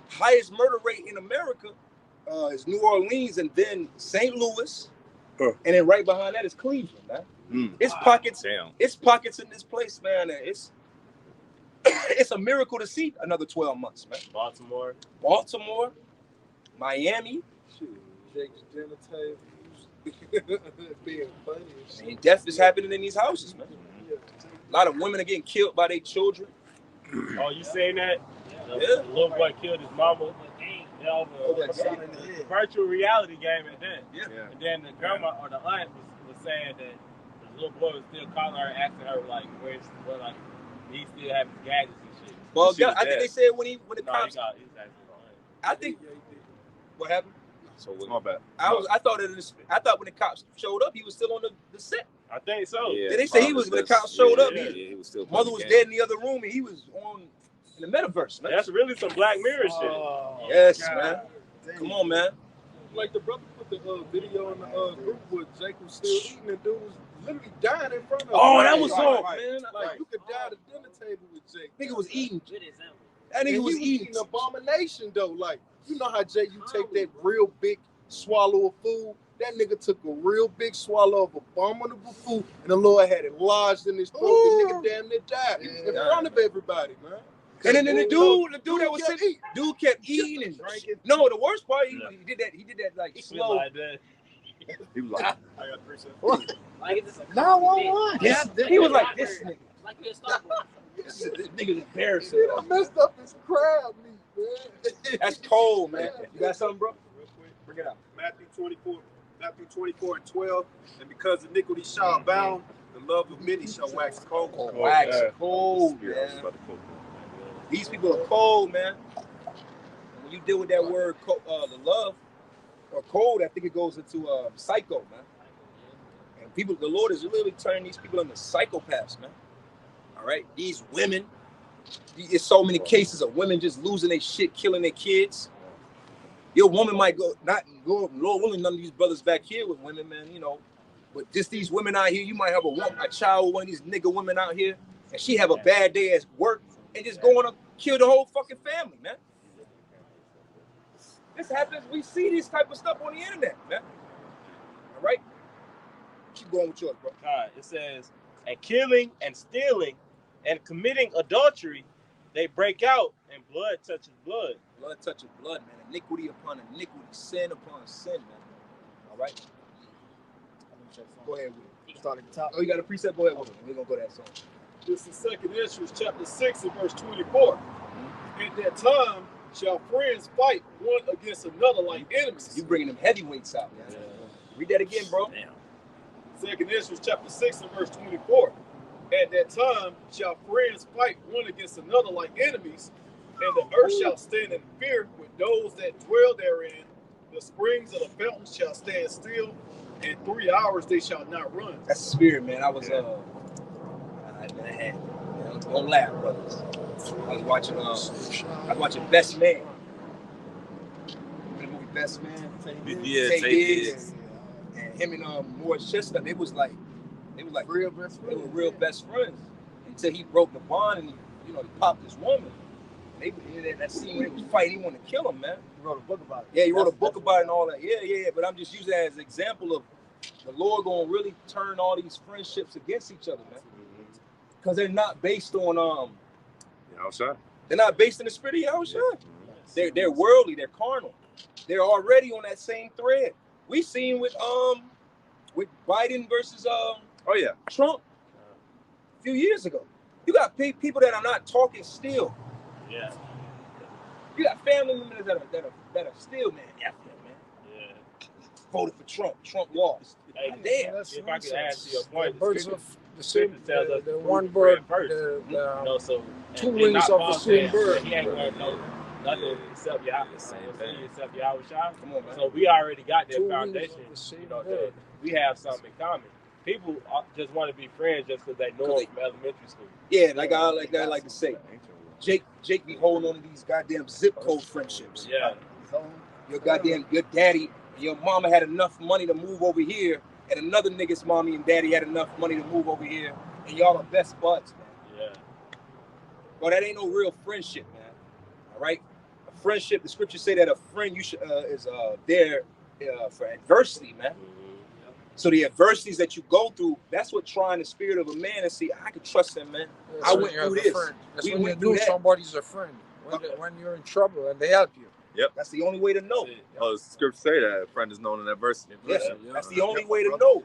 highest murder rate in America, is New Orleans, and then St. Louis, and then right behind that is Cleveland, man. It's pockets. Damn. It's pockets in this place, man. It's a miracle to see another 12 months, man. Baltimore, Miami. Jake's dinner table. Being funny. And death is happening in these houses, man. A lot of women are getting killed by their children. Oh, you saying that? Yeah. The little boy killed his mama. Virtual reality game at that. Yeah. And then the grandma or the aunt was saying that the little boy was still calling her, asking her like, where he still have his gadgets and shit. Well, I think they said when the cops. He's I think. What happened? So My bad. I thought when the cops showed up, he was still on the set. I think so. Yeah, Did they say he was when the cops showed up? he was still. Mother was dead in the other room, and he was on in the metaverse, man. That's really some Black Mirror shit. Yes, God. man. Damn. Come on, man. Like the brother put the video in the group where Jake was still eating, and dude was literally dying in front of him. Oh, that was Like, hard, like, man. Like you could die at the dinner table with Jake. Nigga was eating. Good example. That And nigga he was eating. abomination though. Like you know how Jake, you take that real big swallow of food. That nigga took a real big swallow of abominable food, and the Lord had it lodged in his throat. The nigga damn near died in front of everybody, man. And then the dude that was kept sitting, dude kept eating and drinking. No, the worst part, he did that like slow. Like that. He was like, I got 3 cents. Like it's just a 911. Yeah, he was like this nigga. like you're a Starbucks. This nigga's embarrassing. I messed up his crab meat, man. That's cold, man. You got something, bro? Bring it out. Matthew 24 and 12. And because iniquity shall abound, the love of many shall wax cold. Wax cold, man. These people are cold, man. When you deal with that word, the love or cold, I think it goes into psycho, man. And people, the Lord is literally turning these people into psychopaths, man. All right, these women. There's so many cases of women just losing their shit, killing their kids. Your woman might go, Lord willing, none of these brothers back here with women, man, you know. But just these women out here, you might have a child with one of these nigga women out here, and she have a bad day at work and just go on to kill the whole fucking family, man. This happens. We see this type of stuff on the internet, man. All right? Keep going with yours, bro. All right, it says, and killing and stealing and committing adultery, they break out and blood touches blood. Blood touches blood, man. Iniquity upon iniquity, sin upon sin, man. All right? Go ahead with it. Start at the top. Oh, you got a preset? Go ahead with it. We're going to go to that song. This is 2nd Ezra chapter 6 and verse 24. At that time shall friends fight one against another like enemies. You bringing them heavyweights out, man. Read that again, bro. 2nd Ezra chapter 6 and verse 24. At that time shall friends fight one against another like enemies, and the earth shall stand in fear with those that dwell therein. The springs of the fountains shall stand still, in 3 hours they shall not run. That's the spirit, man. I was don't laugh, brothers. I was watching Best Man. The movie Best Man. Yeah, Tay Tay Diggs. Diggs. And him and Morris Chestnut, they was like Real best they friend. were real best friends until he broke the bond and he popped this woman. They that scene when he was fighting, he wanted to kill him, man. He wrote a book about it. Yeah, he wrote a book about it and all that. Yeah. But I'm just using that as an example of the Lord gonna really turn all these friendships against each other, man. Because they're not based on outside. they're not based in the spirit of Yahushua. They're worldly, they're carnal. They're already on that same thread. We seen with Biden versus Trump a few years ago. You got people that are not talking still. Yeah. You got family members that are still, man. Yeah. Voted for Trump. Trump lost. Hey, Damn. if I could add to your point, Birds of the same, tells us the to one prove bird, first. the So two and wings not of Paul the same saying bird. He ain't gonna know nothing except Yahweh. Except Yahweh. Come on, man. So we already got that Two wings foundation. of the same You know, bird. that we have something in common. People just want to be friends just because they know them from elementary school. Yeah, like I like to say, Jake be holding on to these goddamn zip code friendships. Yeah. Your daddy and your mama had enough money to move over here, and another nigga's mommy and daddy had enough money to move over here, and y'all are best buds, man. Yeah. But that ain't no real friendship, man. All right? A friendship, the scriptures say that a friend is there for adversity, man. So the adversities that you go through, that's what trying the spirit of a man and see, I can trust him, man. That's I when went you have through a this. friend. That's We when you went through knew that. somebody's a friend. When you're in trouble and they help you. That's the only way to know. Oh, the scriptures say that a friend is known in adversity. Yes, that's the only way to know.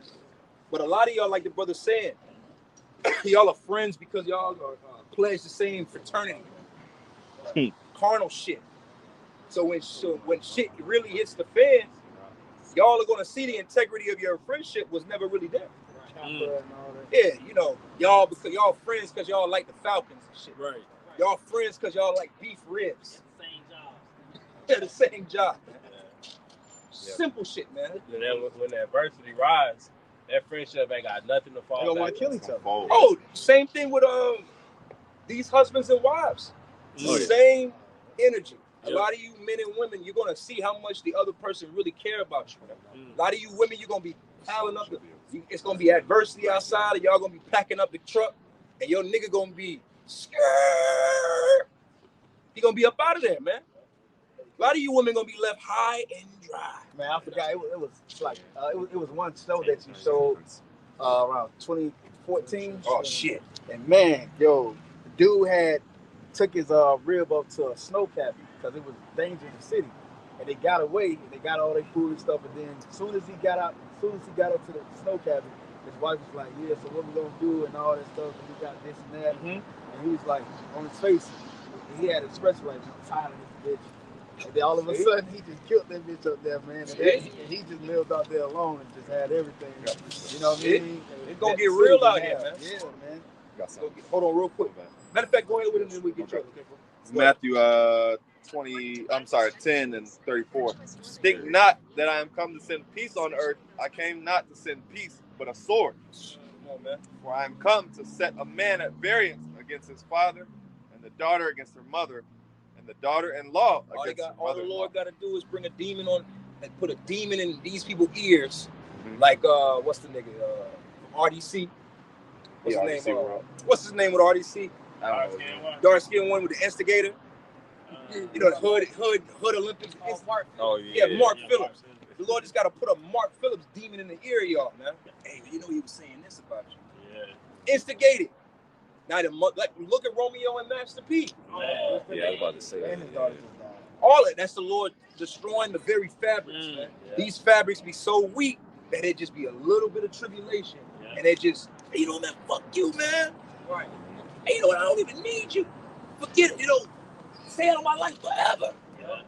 But a lot of y'all, like the brother said, y'all are friends because y'all are pledged the same fraternity. Carnal shit. So when shit really hits the fan, y'all are gonna see the integrity of your friendship was never really there. Yeah, y'all because y'all friends because y'all like the Falcons and shit. Right. Y'all friends because y'all like beef ribs. Same job. They're the same job. Simple shit, man. And then when the adversity rise, that friendship ain't got nothing to fall They don't back want to kill on. each other. Oh, same thing with these husbands and wives. Same energy. A lot of you men and women, you're gonna see how much the other person really care about you. A lot of you women, you're gonna be piling up. It's gonna be adversity outside, and y'all gonna be packing up the truck, and your nigga gonna be scared. He gonna be up out of there, man. A lot of you women gonna be left high and dry. Man, I forgot. It was like it was one show that you showed around 2014. Oh shit! And man, yo, the dude took his rib up to a snow cabin because it was danger in the city, and they got away. And they got all their food and stuff. And then as soon as he got up to the snow cabin, his wife was like, "Yeah, so what we gonna do?" and all that stuff. And we got this and that. And he was like, on his face, he had an expression like, "I'm tired of this bitch." And then all of a sudden, he just killed that bitch up there, man. And he just lived out there alone and just had everything. You know what I mean? It's gonna get real out here, man. Yeah, man. Hold on real quick, man. Matter of fact, go ahead with it and then we get you. Okay, Matthew 10 and 34. Think not that I am come to send peace on earth. I came not to send peace, but a sword. Come on, man. For I am come to set a man at variance against his father, and the daughter against her mother, and the daughter-in-law against her All the mother-in-law. Lord got to do is bring a demon on, like put a demon in these people's ears, like what's the nigga RDC? What's his name? What's his name with RDC? Dark skin one with the instigator. You know, the hood Olympics. Mark Phillips. The Lord just got to put a Mark Phillips demon in the ear, y'all, man. Hey, you know he was saying this about you. Yeah. Instigated. Now, like, look at Romeo and Master P. Yeah, I was about to say that. All that. That's the Lord destroying the very fabrics, man. Yeah. These fabrics be so weak that it just be a little bit of tribulation. Yeah. And it just, you know, man, fuck you, man. Right. Hey, you know what? I don't even need you. Forget it. You know, stay out of my life forever. Yeah.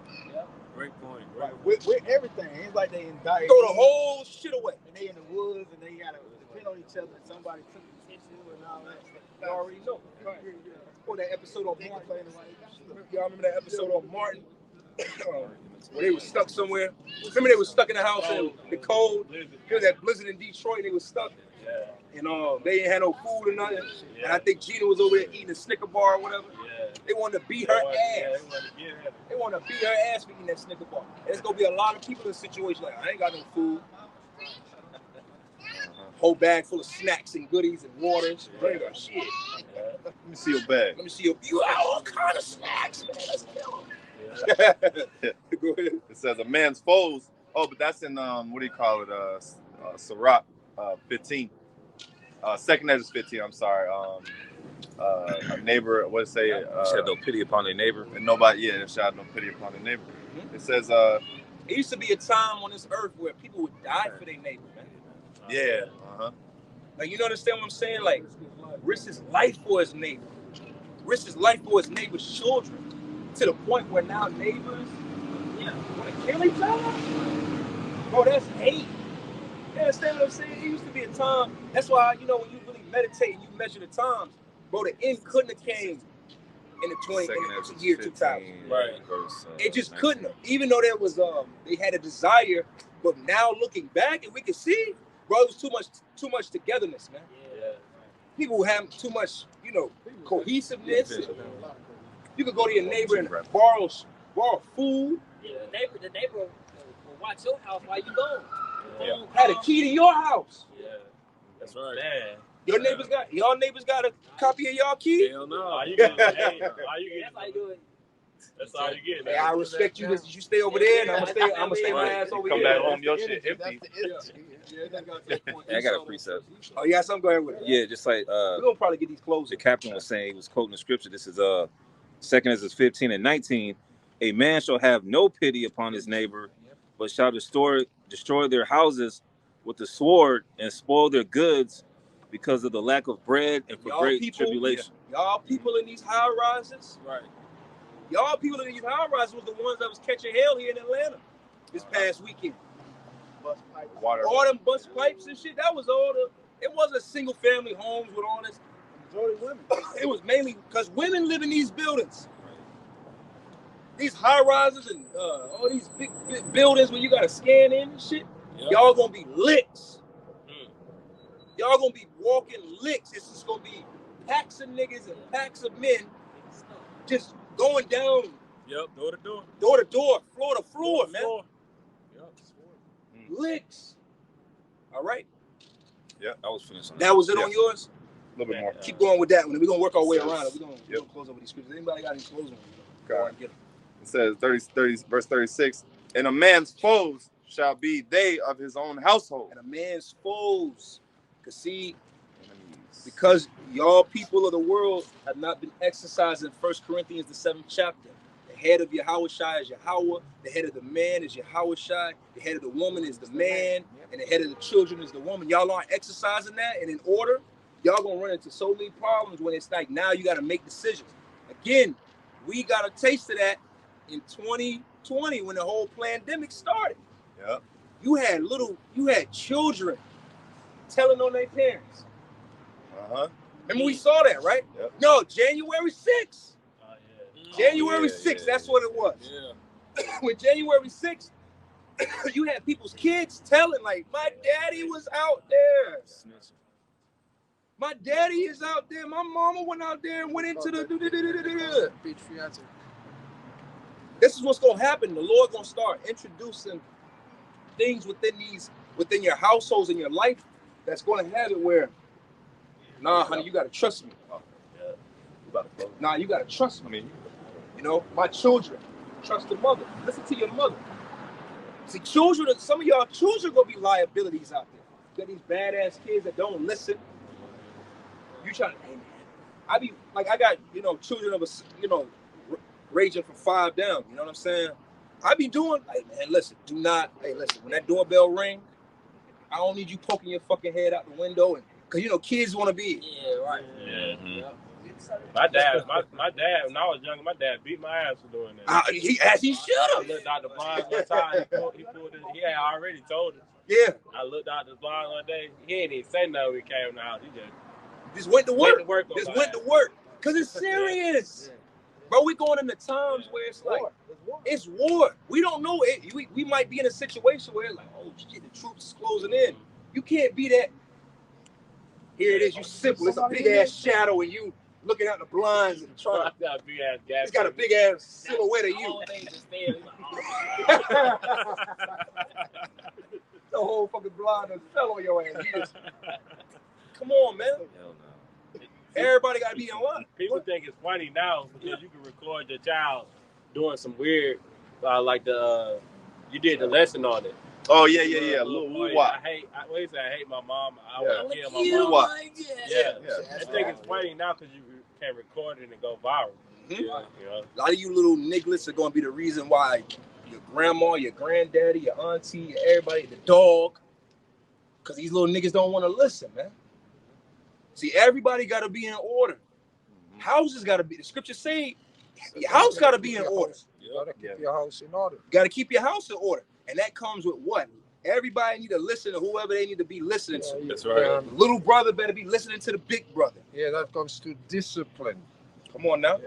Great point. With everything. It's like they indicted. Throw the whole shit away. And they in the woods and they got to depend on each other and somebody took the tissue and all that. You already know. Right. Or that episode on Martin. Y'all remember that episode on Martin? Where they were stuck somewhere. Remember they were stuck in the house in the cold. There was that blizzard in Detroit. They were stuck. Yeah. And they ain't had no food or nothing. Yeah. And I think Gina was over there eating a Snicker bar or whatever. Yeah. They wanted to beat her ass. They wanted to beat her ass for eating that Snicker bar. And there's gonna be a lot of people in a situation like, I ain't got no food. Whole bag full of snacks and goodies and waters. Yeah. Shit. Yeah. Let me see your bag. Let me see your. You got all kind of snacks, man. Let's kill them. Yeah. Go ahead. It says a man's foes. Oh, but that's in what do you call it? Sirach 15. Second Ezra 15. I'm sorry. A neighbor. What it say? Had no pity upon their neighbor. And nobody. Yeah, shall no pity upon their neighbor. Mm-hmm. It says. It used to be a time on this earth where people would die for their neighbor, man. Yeah. Like, you understand what I'm saying? Like, risk his life for his neighbor. Risk his life for his neighbor's children. To the point where now neighbors want to kill each other? Bro, that's hate. You understand what I'm saying? It used to be a time. That's why, you know, when you really meditate and you measure the times, bro, the end couldn't have came in the year 2000. Right. It just couldn't have. Even though there was, they had a desire, but now looking back and we can see, bro, it was too much togetherness, man. Yeah. People have too much, you know, cohesiveness. You could go to your neighbor and borrow food. Yeah, the neighbor will watch your house while you gone. Yeah. Had a key to your house. Yeah, that's right. Man. Y'all neighbors got a copy of y'all key? Hell no. All you get, that's how you do it. That's all you get. Hey, I respect you. You stay over there, and I'm gonna stay my ass over here. Come back home, your shit empty. I got a precept. Oh, you got something going with it? Yeah, just like we're gonna probably get these closed. The captain was saying, he was quoting the scripture. This is 2 Ezra 15 and 19. A man shall have no pity upon his neighbor, but shall destroy their houses with the sword and spoil their goods because of the lack of bread and for great tribulation. Y'all people in these high rises, right? Y'all people in these high rises was the ones that was catching hell here in Atlanta this past weekend. Water. All them bus pipes and shit. That was all it wasn't single family homes with all this. Majority women. It was mainly because women live in these buildings. these high rises and all these big buildings where you gotta scan in and shit, y'all gonna be licks. Y'all gonna be walking licks. It's just gonna be packs of niggas and packs of men just going down. Yep, door to door. Door to door, floor to floor, man. Yep. Licks. All right. Yeah, I was finished on That was it on yours? A little bit more. Keep going with that one. We're gonna work our way around it. We're gonna close over these scriptures. Anybody got any closing? God. It says 30, verse 36, and a man's foes shall be they of his own household. And a man's foes. Because see, because y'all people of the world have not been exercising 1 Corinthians, the 7th chapter. The head of Yahushua is Yahweh. The head of the man is Yahushua. The head of the woman is the man. And the head of the children is the woman. Y'all aren't exercising that. And in order, y'all going to run into so many problems when it's like now you got to make decisions. Again, we got a taste of that in 2020 when the whole pandemic started. Yep. You had children telling on their parents. Remember we saw that, right? Yep. No, January 6th. January 6th, that's what it was. Yeah. When January 6th, you had people's kids telling, like, my daddy was out there. My daddy is out there. My mama went out there and went into the... This is what's going to happen. The Lord going to start introducing things within your households and your life that's going to have it where, nah, honey, you got to trust me. Nah, you got to trust me. You know, my children, trust the mother. Listen to your mother. See, children, some of y'all children going to be liabilities out there. You got these badass kids that don't listen. You trying to, hey, man, I got, children of a, ranging from 5 down. You know what I'm saying? I be doing, like, man, listen, when that doorbell ring, I don't need you poking your fucking head out the window, and because kids want to be. Yeah, right. Yeah. Mm-hmm. My dad, when I was younger, my dad beat my ass for doing that. He should have. I looked out the blinds one time. He had already told us. Yeah. I looked out the blinds one day. He ain't even say nothing when we came in the house. He just went to work. Went to work. Because it's serious. Bro, we going into times where it's like, it's war. We don't know it. We might be in a situation where it's like, oh shit, the troops is closing in. You can't be that. Here it is, you simple. It's a big ass shadow and you looking out the blinds and trying to. It's got a big ass silhouette of you. The whole fucking blind and fell on your ass. Come on, man. Everybody got to be in line. People think it's funny now because you can record your child doing some weird, you did the lesson on it. Oh, yeah. Little I hate my mom. I want to kill my mom. Yeah. I think it's funny now because you can record it and go viral. Mm-hmm. Yeah. A lot of you little nigglets are going to be the reason why your grandma, your granddaddy, your auntie, everybody, the dog, because these little niggas don't want to listen, man. See, everybody got to be in order. Houses got to be, the scriptures say, your house got to be in order. You got to keep your house in order. Got to keep your house in order. And that comes with what? Everybody need to listen to whoever they need to be listening to. That's right. The little brother better be listening to the big brother. Yeah, that comes to discipline. Come on now.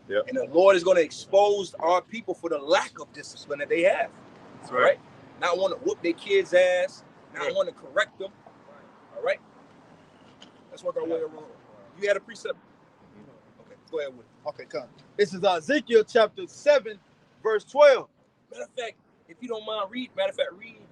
Yeah. And the Lord is going to expose our people for the lack of discipline that they have. That's right. Not want to whoop their kids' ass. Not want to correct them. All right? Let's work our way around. You had a precept? Okay, go ahead with it. Okay, come. This is Ezekiel chapter 7, verse 12. Matter of fact, if you don't mind, read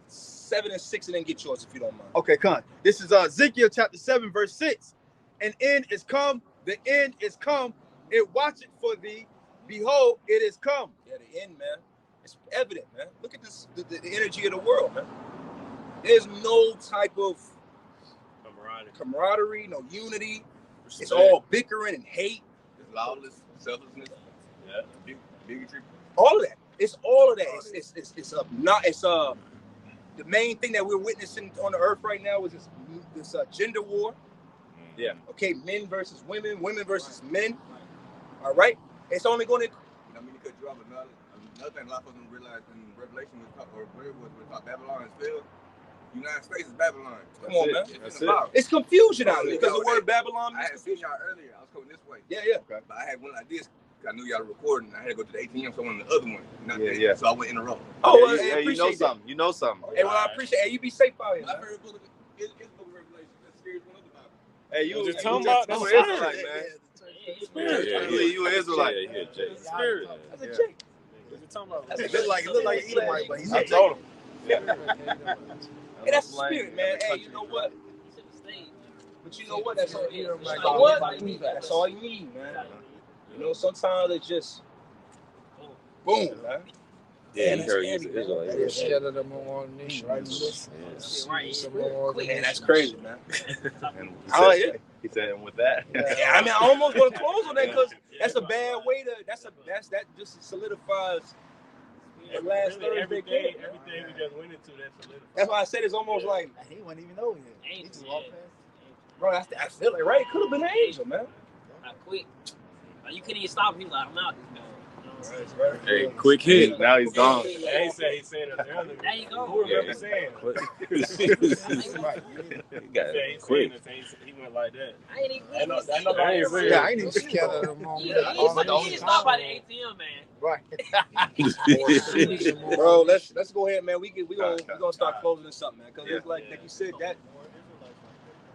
7 and 6 and then get yours if you don't mind. Okay, come. This is Ezekiel chapter 7, verse 6. An end is come, the end is come. It watcheth for thee. Behold, it is come. Yeah, the end, man. It's evident, man. Look at this, the energy of the world, man. There's no type of camaraderie, no unity. Respect. It's all bickering and hate. It's lawless, selflessness, bigotry. All of that. It's all of that. It's the main thing that we're witnessing on the earth right now is this gender war. Yeah. Okay, men versus women, women versus men. All right. It's only going to. I mean, you could drop another thing. A lot of us don't realize in Revelation was taught Babylon is failed. United States is Babylon. Come on, man. It's confusion out there because the word Babylon. I had seen y'all earlier. I was coming this way. Yeah. Okay. But I had one like this I knew y'all were recording. I had to go to the ATM, so I went on the other one. Not Yeah, that. yeah. So I went in a row. Oh, Yeah, well, you- hey, hey, you know appreciate that. something. You know something. Hey, well, I appreciate. Hey, you be safe out here. My Man. favorite book is the book of Revelation. That's the scariest one of the Bible. Hey, you Just you talking just- about you the an spirit. Israelite, man. Yeah, I believe you an Israelite. Yeah, yeah, Jay. Spirit. That's a Yeah. Jake. What you talking about? It look like an Edomite, but he's I a told him. Jacob. Hey, that's the spirit, man. Hey, you know what? But you know what? That's all. You know what? That's all you need, man. You know, sometimes it's just boom, man. Yeah, he heard he's an Israelite. They're scattered among all nations. Man, that's crazy, man. And he Oh said, yeah. he said, and with that, Yeah, I mean, I almost want to close on that because that's a bad way to. That just solidifies the last Really, Thursday everything game. we just went into that solidified. That's why I said it's almost like, He wasn't even over here. He just walked past. bro, I feel like right. It could have been an angel, man. I quit. You couldn't even stop him. He was like, I'm out this man. hey, quick hit. Now he's gone. I ain't say he said it earlier. There you go. Who remember saying? He got He said he quick. said it, he went like that. I ain't even I know witness it. nobody ain't saying Yeah, I it. ain't even scattered among He all didn't stop by the ATM, man. Right. Bro, let's go ahead, man. We gonna start closing this up, man. Because it's like you said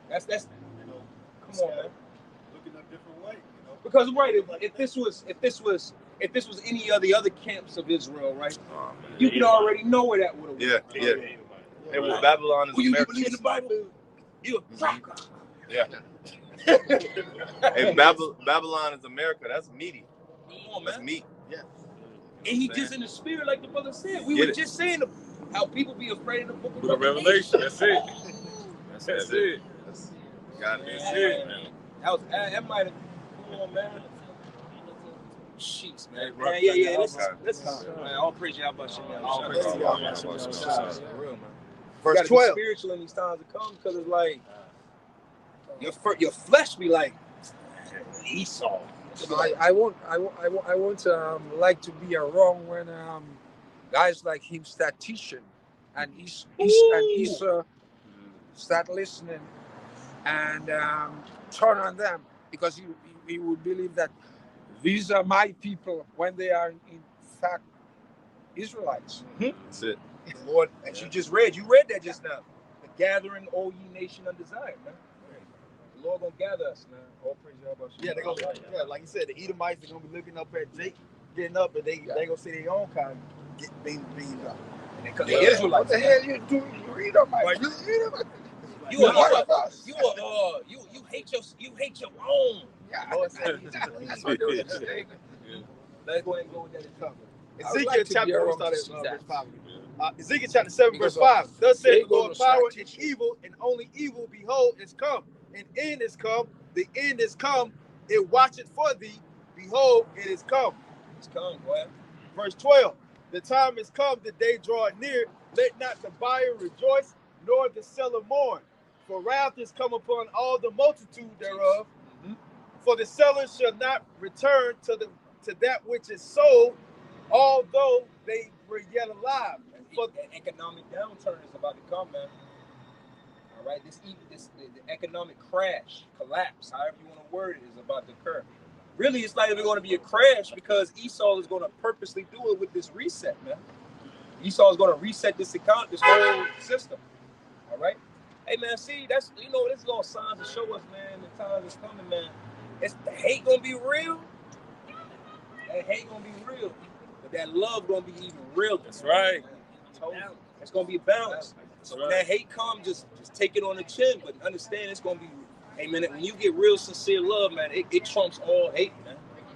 that's come on, man. Looking a different way, you know. Because right, if this was any of the other camps of Israel, right? Oh, You can already know where that would have yeah, yeah. Hey, well, Babylon is You America. believe in the Bible? You a cracker. Yeah. Hey, Babylon is America. That's meaty. Come on, That's man. meat. Yeah. And he just in the spirit, like the brother said. We Get were it. just saying how people be afraid of the book of Book of Revelation. Revelation. That's it. That's got it. That's it, man. That might have. Come on, man. Jeez, man. Hey, Yeah. Okay. Listen, man. All praise y'all about shit, man. All praise Oh, y'all. man, Real, man. Verse You gotta 12. be spiritual in these times to come because it's like your flesh be like Esau. I won't like to be around when guys like him start teaching and Esau start listening and turn on them because he would believe that these are my people when they are in fact Israelites. That's it. The Lord, as you just read, that just now. The gathering, O ye nation undesired, man. The Lord gonna gather us, man. All praise y'all about Yeah, they gonna, yeah, like you said, the Edomites are gonna be looking up at Jake, getting up, and they gonna see their own kind get being up. And because Yeah. the Israelites, What the hell you doing? You read on my Right. you hate your own. Yeah. Lord said he's That's what they were saying. Let's go ahead and go with that and cover. I would Ezekiel like to be chapter around 1, to start see at that. verse 5. Ezekiel chapter 7, verse Because 5. Thus they says the go Lord, to start power is teaching. evil, and only evil, behold, is come. An end is come. The end is come. It watcheth for thee. Behold, it is come. It's come, boy. Verse 12. The time is come, the day draweth near. Let not the buyer rejoice, nor the seller mourn. For wrath is come upon all the multitude thereof. For the seller shall not return to that which is sold, although they were yet alive. For the economic downturn is about to come, man. All right, the economic crash, collapse, however you want to word it, is about to occur. Really, it's not even going to be a crash because Esau is going to purposely do it with this reset, man. Esau is going to reset this whole system. All right. Hey, man, see, this is all signs to show us, man, the time is coming, man. The hate going to be real. That hate going to be real. But that love going to be even real. That's right. It's going to be a balance. So when that hate comes, just take it on the chin. But understand it's going to be, hey, man, when you get real sincere love, man, it trumps all hate, man.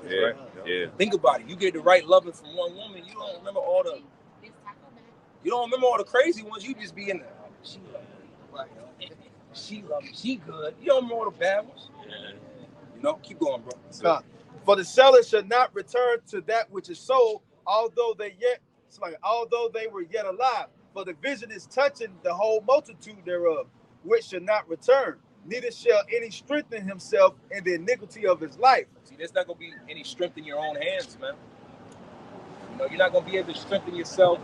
Yeah, yeah. Think about it. You get the right loving from one woman, you don't remember all the crazy ones. You just be in there. She love me. Right. She love me. She good. You don't remember all the bad ones. Yeah. You know, keep going, bro. For the seller shall not return to that which is sold, although they were yet alive. For the vision is touching the whole multitude thereof, which shall not return. Neither shall any strengthen himself in the iniquity of his life. See, there's not going to be any strength in your own hands, man. You know, you're not going to be able to strengthen yourself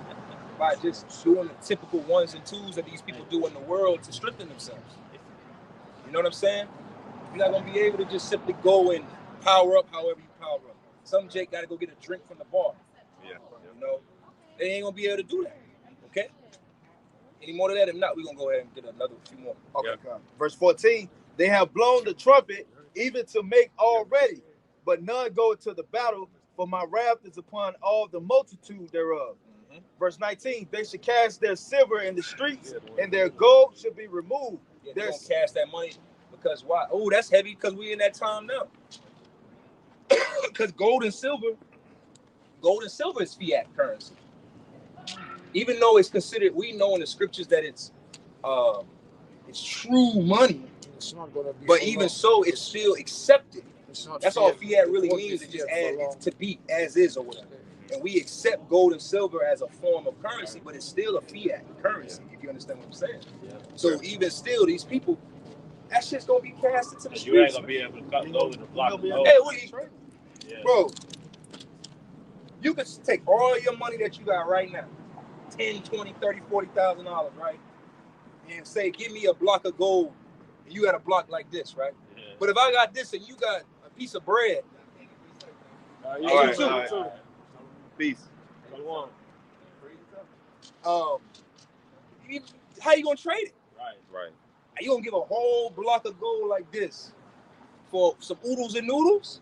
by just doing the typical ones and twos that these people do in the world to strengthen themselves. You know what I'm saying? You're not going to be able to just simply go and power up however you power up. Some Jake got to go get a drink from the bar. Yeah. You know, they ain't gonna be able to do that. Okay. Any more of that? If not, we're gonna go ahead and get another few more. Okay. Verse 14. They have blown the trumpet, even to make all ready, but none go to the battle, for my wrath is upon all the multitude thereof. Verse 19. They should cast their silver in the streets, and their gold should be removed. Yeah, they're gonna cast that money because why? Oh, that's heavy because we in that time now. Because gold and silver is fiat currency. Even though it's considered, we know in the scriptures that it's true money. It's not gonna be. But even so, it's still accepted. That's all fiat really means. It just adds to be as is or whatever. And we accept gold and silver as a form of currency, but it's still a fiat currency, if you understand what I'm saying. Yeah. So even still, these people, that shit's gonna be cast into the streets. You ain't gonna be able to cut gold in the block. Hey, bro, you could take all your money that you got right now, $10, $20, $30, $40,000, right? And say, give me a block of gold, and you got a block like this, right? Yeah. But if I got this and you got a piece of bread, all right. Peace. How you gonna trade it? Right. You gonna give a whole block of gold like this for some oodles and noodles?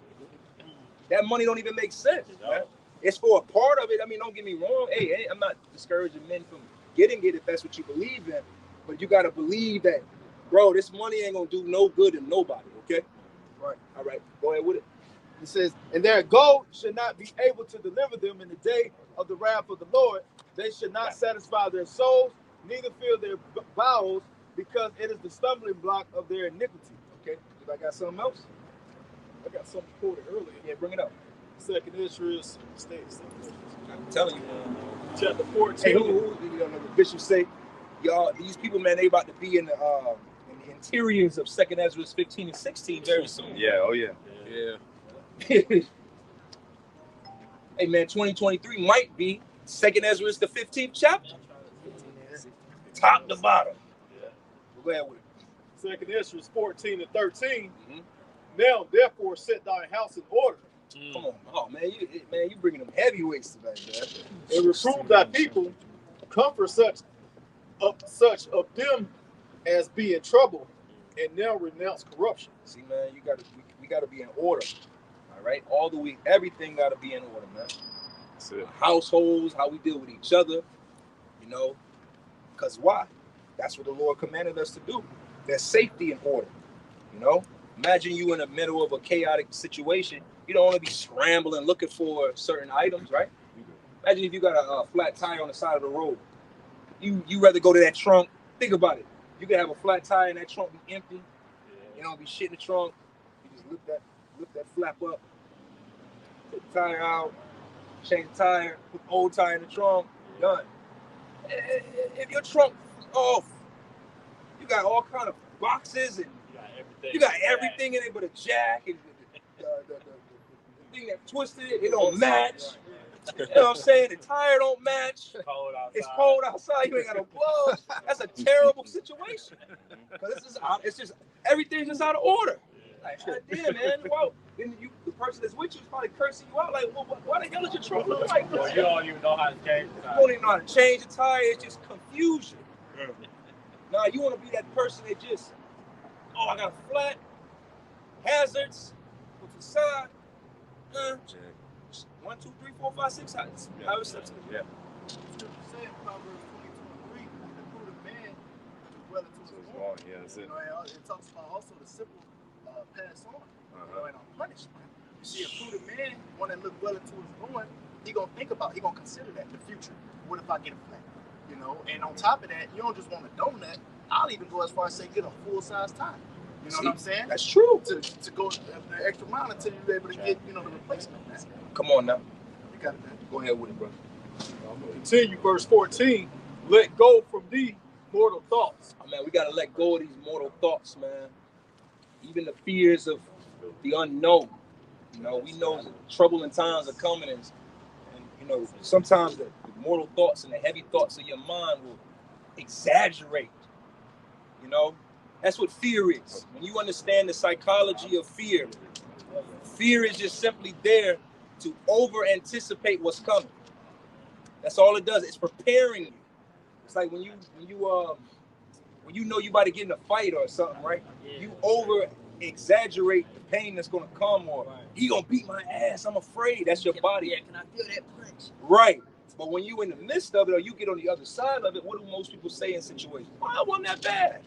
That money don't even make sense. Man. It's for a part of it. I mean, don't get me wrong. Hey, I'm not discouraging men from getting it if that's what you believe in, but you gotta believe that, bro, this money ain't gonna do no good to nobody. Okay. Right. All right. Go ahead with it. It says, and their gold should not be able to deliver them in the day of the wrath of the Lord. They should not satisfy their souls, neither fill their bowels, because it is the stumbling block of their iniquity. Okay, if I got something else? I got something quoted earlier. Yeah, bring it up. Second Esdras states. I'm telling you, chapter 14. Hey, who the bishop say, y'all, these people, man, they about to be in the interiors of Second Esdras 15 and 16 very soon. Yeah, oh yeah. Hey man, 2023 might be Second Esdras the 15th chapter, top to bottom. Yeah. Go ahead with it. Second Esdras 14 and 13. Now, therefore, set thy house in order. Come on, oh man, you bringing them heavyweights today, man. And reprove thy people, comfort such of them as be in trouble, and now renounce corruption. See, man, we gotta be in order. All right, everything gotta be in order, man. That's it. Households, how we deal with each other, you know, because why? That's what the Lord commanded us to do. There's safety in order, you know. Imagine you in the middle of a chaotic situation. You don't want to be scrambling looking for certain items, right? Imagine if you got a flat tire on the side of the road. You rather go to that trunk. Think about it. You can have a flat tire and that trunk be empty. You don't be shit in the trunk. You just lift that flap up, put the tire out, change the tire, put the old tire in the trunk, done. If your trunk off, you got all kind of boxes and you got everything in it but a jack and the thing that twisted it don't match. You know what I'm saying? The tire don't match. It's cold outside. You ain't got no gloves. That's a terrible situation. Because it's just everything's just out of order. Like, God damn, man. Well, then the person that's with you is probably cursing you out. Like, well, why the hell is your truck look like this? You don't even know how to change the tire. You don't even know how to change the tire. It's just confusion. Nah, you want to be that person that just, I got a flat, hazards, go to the side. 1, 2, 3, 4, 5, 6 heights. Yeah. Scripture said, Proverbs 22:3, the prudent man dwell into his home. Yeah, that's it. It talks about also the simple pass on, and on punishment. You see, a prudent man, one that look well into his going, he gonna consider that in the future. What if I get a flat? You know, and on top of that, you don't just want a donut. I'll even go as far as say get a full-size tire. You know what I'm saying? That's true. To go the extra mile until you're able to get, the replacement. Man. Come on now. You got it, man. Go ahead with it, bro. I'm going to continue, verse 14. Let go from thee mortal thoughts. Oh, man, we got to let go of these mortal thoughts, man. Even the fears of the unknown. You know, we know that troubling times are coming, and sometimes the mortal thoughts and the heavy thoughts of your mind will exaggerate. You know, that's what fear is. When you understand the psychology of fear, fear is just simply there to over anticipate what's coming. That's all it does. It's preparing you. It's like when you know you about to get in a fight or something, right? Yeah. You over exaggerate the pain that's gonna come, or he gonna beat my ass. I'm afraid. That's your body. Yeah, can I feel that punch? Right. But when you in the midst of it, or you get on the other side of it, what do most people say in situations? Well, it wasn't that bad.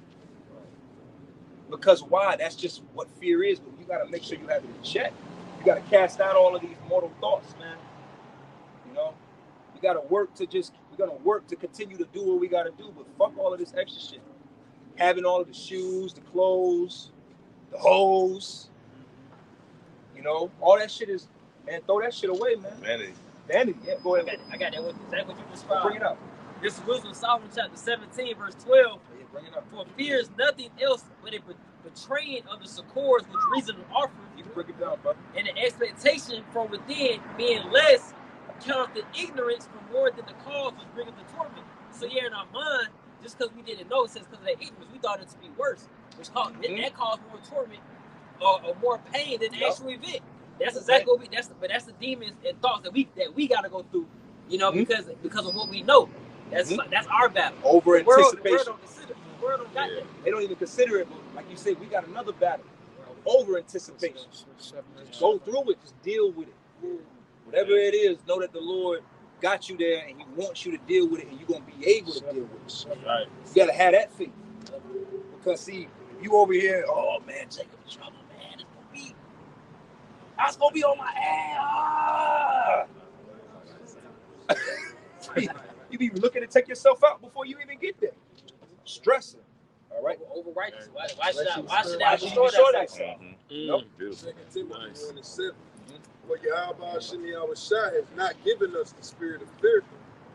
Because why? That's just what fear is. But you got to make sure you have it in check. You got to cast out all of these mortal thoughts, man. You know, we got to work to we're going to work to continue to do what we got to do. But fuck all of this extra shit. Having all of the shoes, the clothes, the hoes, you know, all that shit is, man, throw that shit away, man. Vanity. Vanity, yeah, go ahead. I got that. Exactly what you described. Bring it up. This is Wisdom of Solomon, chapter 17, verse 12. Yeah, bring it up. For fear is nothing else but a betraying of the succors which reason offers. You can break it down, bro. And the expectation from within being less count the ignorance from more than the cause which bringeth the torment. So yeah, in our mind, just because we didn't know, it says because of that ignorance, we thought it to be worse, which caused that caused more torment or more pain than the actual event. That's exactly what that's the demons and thoughts that we gotta go through, you know, because of what we know. That's our battle. Over anticipation. The world don't consider. The world don't got that. They don't even consider it, but like you said, we got another battle. Over anticipation. Go through it, just deal with it. Whatever it is, know that the Lord got you there and he wants you to deal with it, and you're gonna be able to deal with it. Right. You gotta have that faith. Because see, you over here, oh man, Jacob in trouble, man. I was gonna be on my ass. You be looking to take yourself out before you even get there. Stressing. All right. Over righteous. Why should I destroy destroy that? Nope. 2 Timothy 1:7. For Yahweh Shemi Shai has not given us the spirit of fear,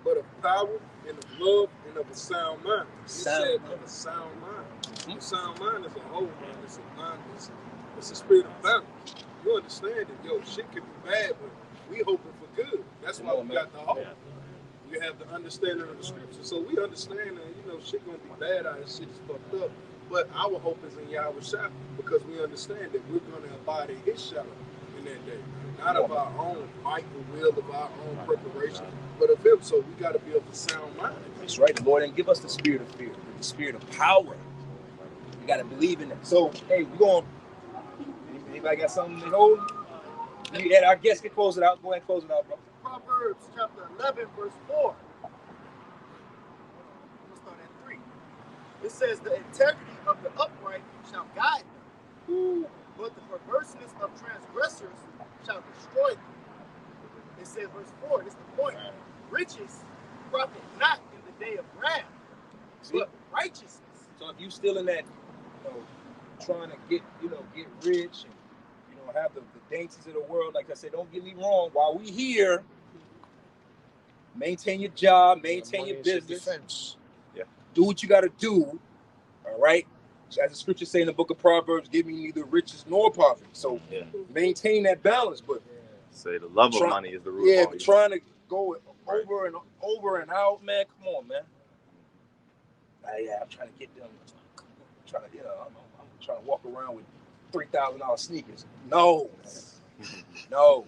but of power and of love and of a sound mind. He said of a sound mind. A sound mind is a whole mind. It's a mind. It's a spirit of balance. You understand that, yo, shit can be bad, but we hoping for good. That's why we got the hope. We have the understanding of the scripture. So we understand that, you know, shit gonna be bad out here, shit is fucked up. But our hope is in Yahweh Shai, because we understand that we're gonna abide in his shadow in that day. Not of our own might or will, of our own preparation, but of him. So we gotta be of a sound mind. That's right. The Lord didn't give us the spirit of fear, but the spirit of power. You gotta believe in that. So hey, we're going. Anybody got something to hold? Yeah, our guest can close it out. Go ahead and close it out, bro. Proverbs chapter 11, verse 4. We'll start at 3. It says, the integrity of the upright shall guide them, but the perverseness of transgressors shall destroy them. It says, verse 4, this is the point. Riches profit not in the day of wrath, but righteousness. So if you still in that, trying to get rich and, have the dainties of the world, like I said, don't get me wrong, while we here, maintain your job, maintain your business. Yeah. Do what you got to do, all right? As the scriptures say in the book of Proverbs, give me neither riches nor poverty. So maintain that balance, but say the love of money is the root. Yeah, but trying to go over and out, man, come on, man. I'm trying to get them. I'm trying to walk around with $3,000 sneakers. No. All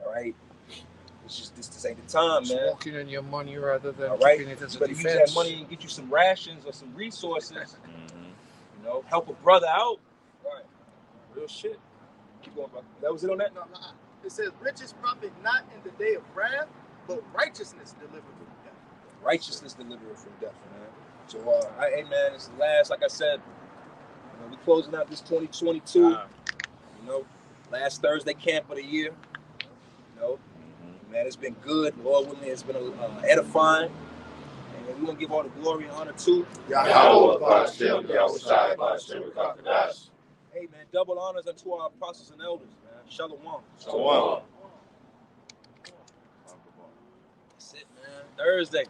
right. It's just this ain't the time, Just man. walking in your money rather than keeping it as a better use defense. that money and get you some rations or some resources. Help a brother out. Right. Real shit. Keep going, bro. That was it on that? No. It says, riches profit not in the day of wrath, but righteousness delivered from death. Righteousness delivered from death, man. So, hey, man, it's the last, like I said, we're closing out this 2022. Last Thursday camp of the year. Man, it's been good. Lord willing, it's been edifying. And we're going to give all the glory and honor to Yahweh. Hey, man, double honors unto our apostles and elders, man. Shalom. Shalom. That's it, man. Thursday.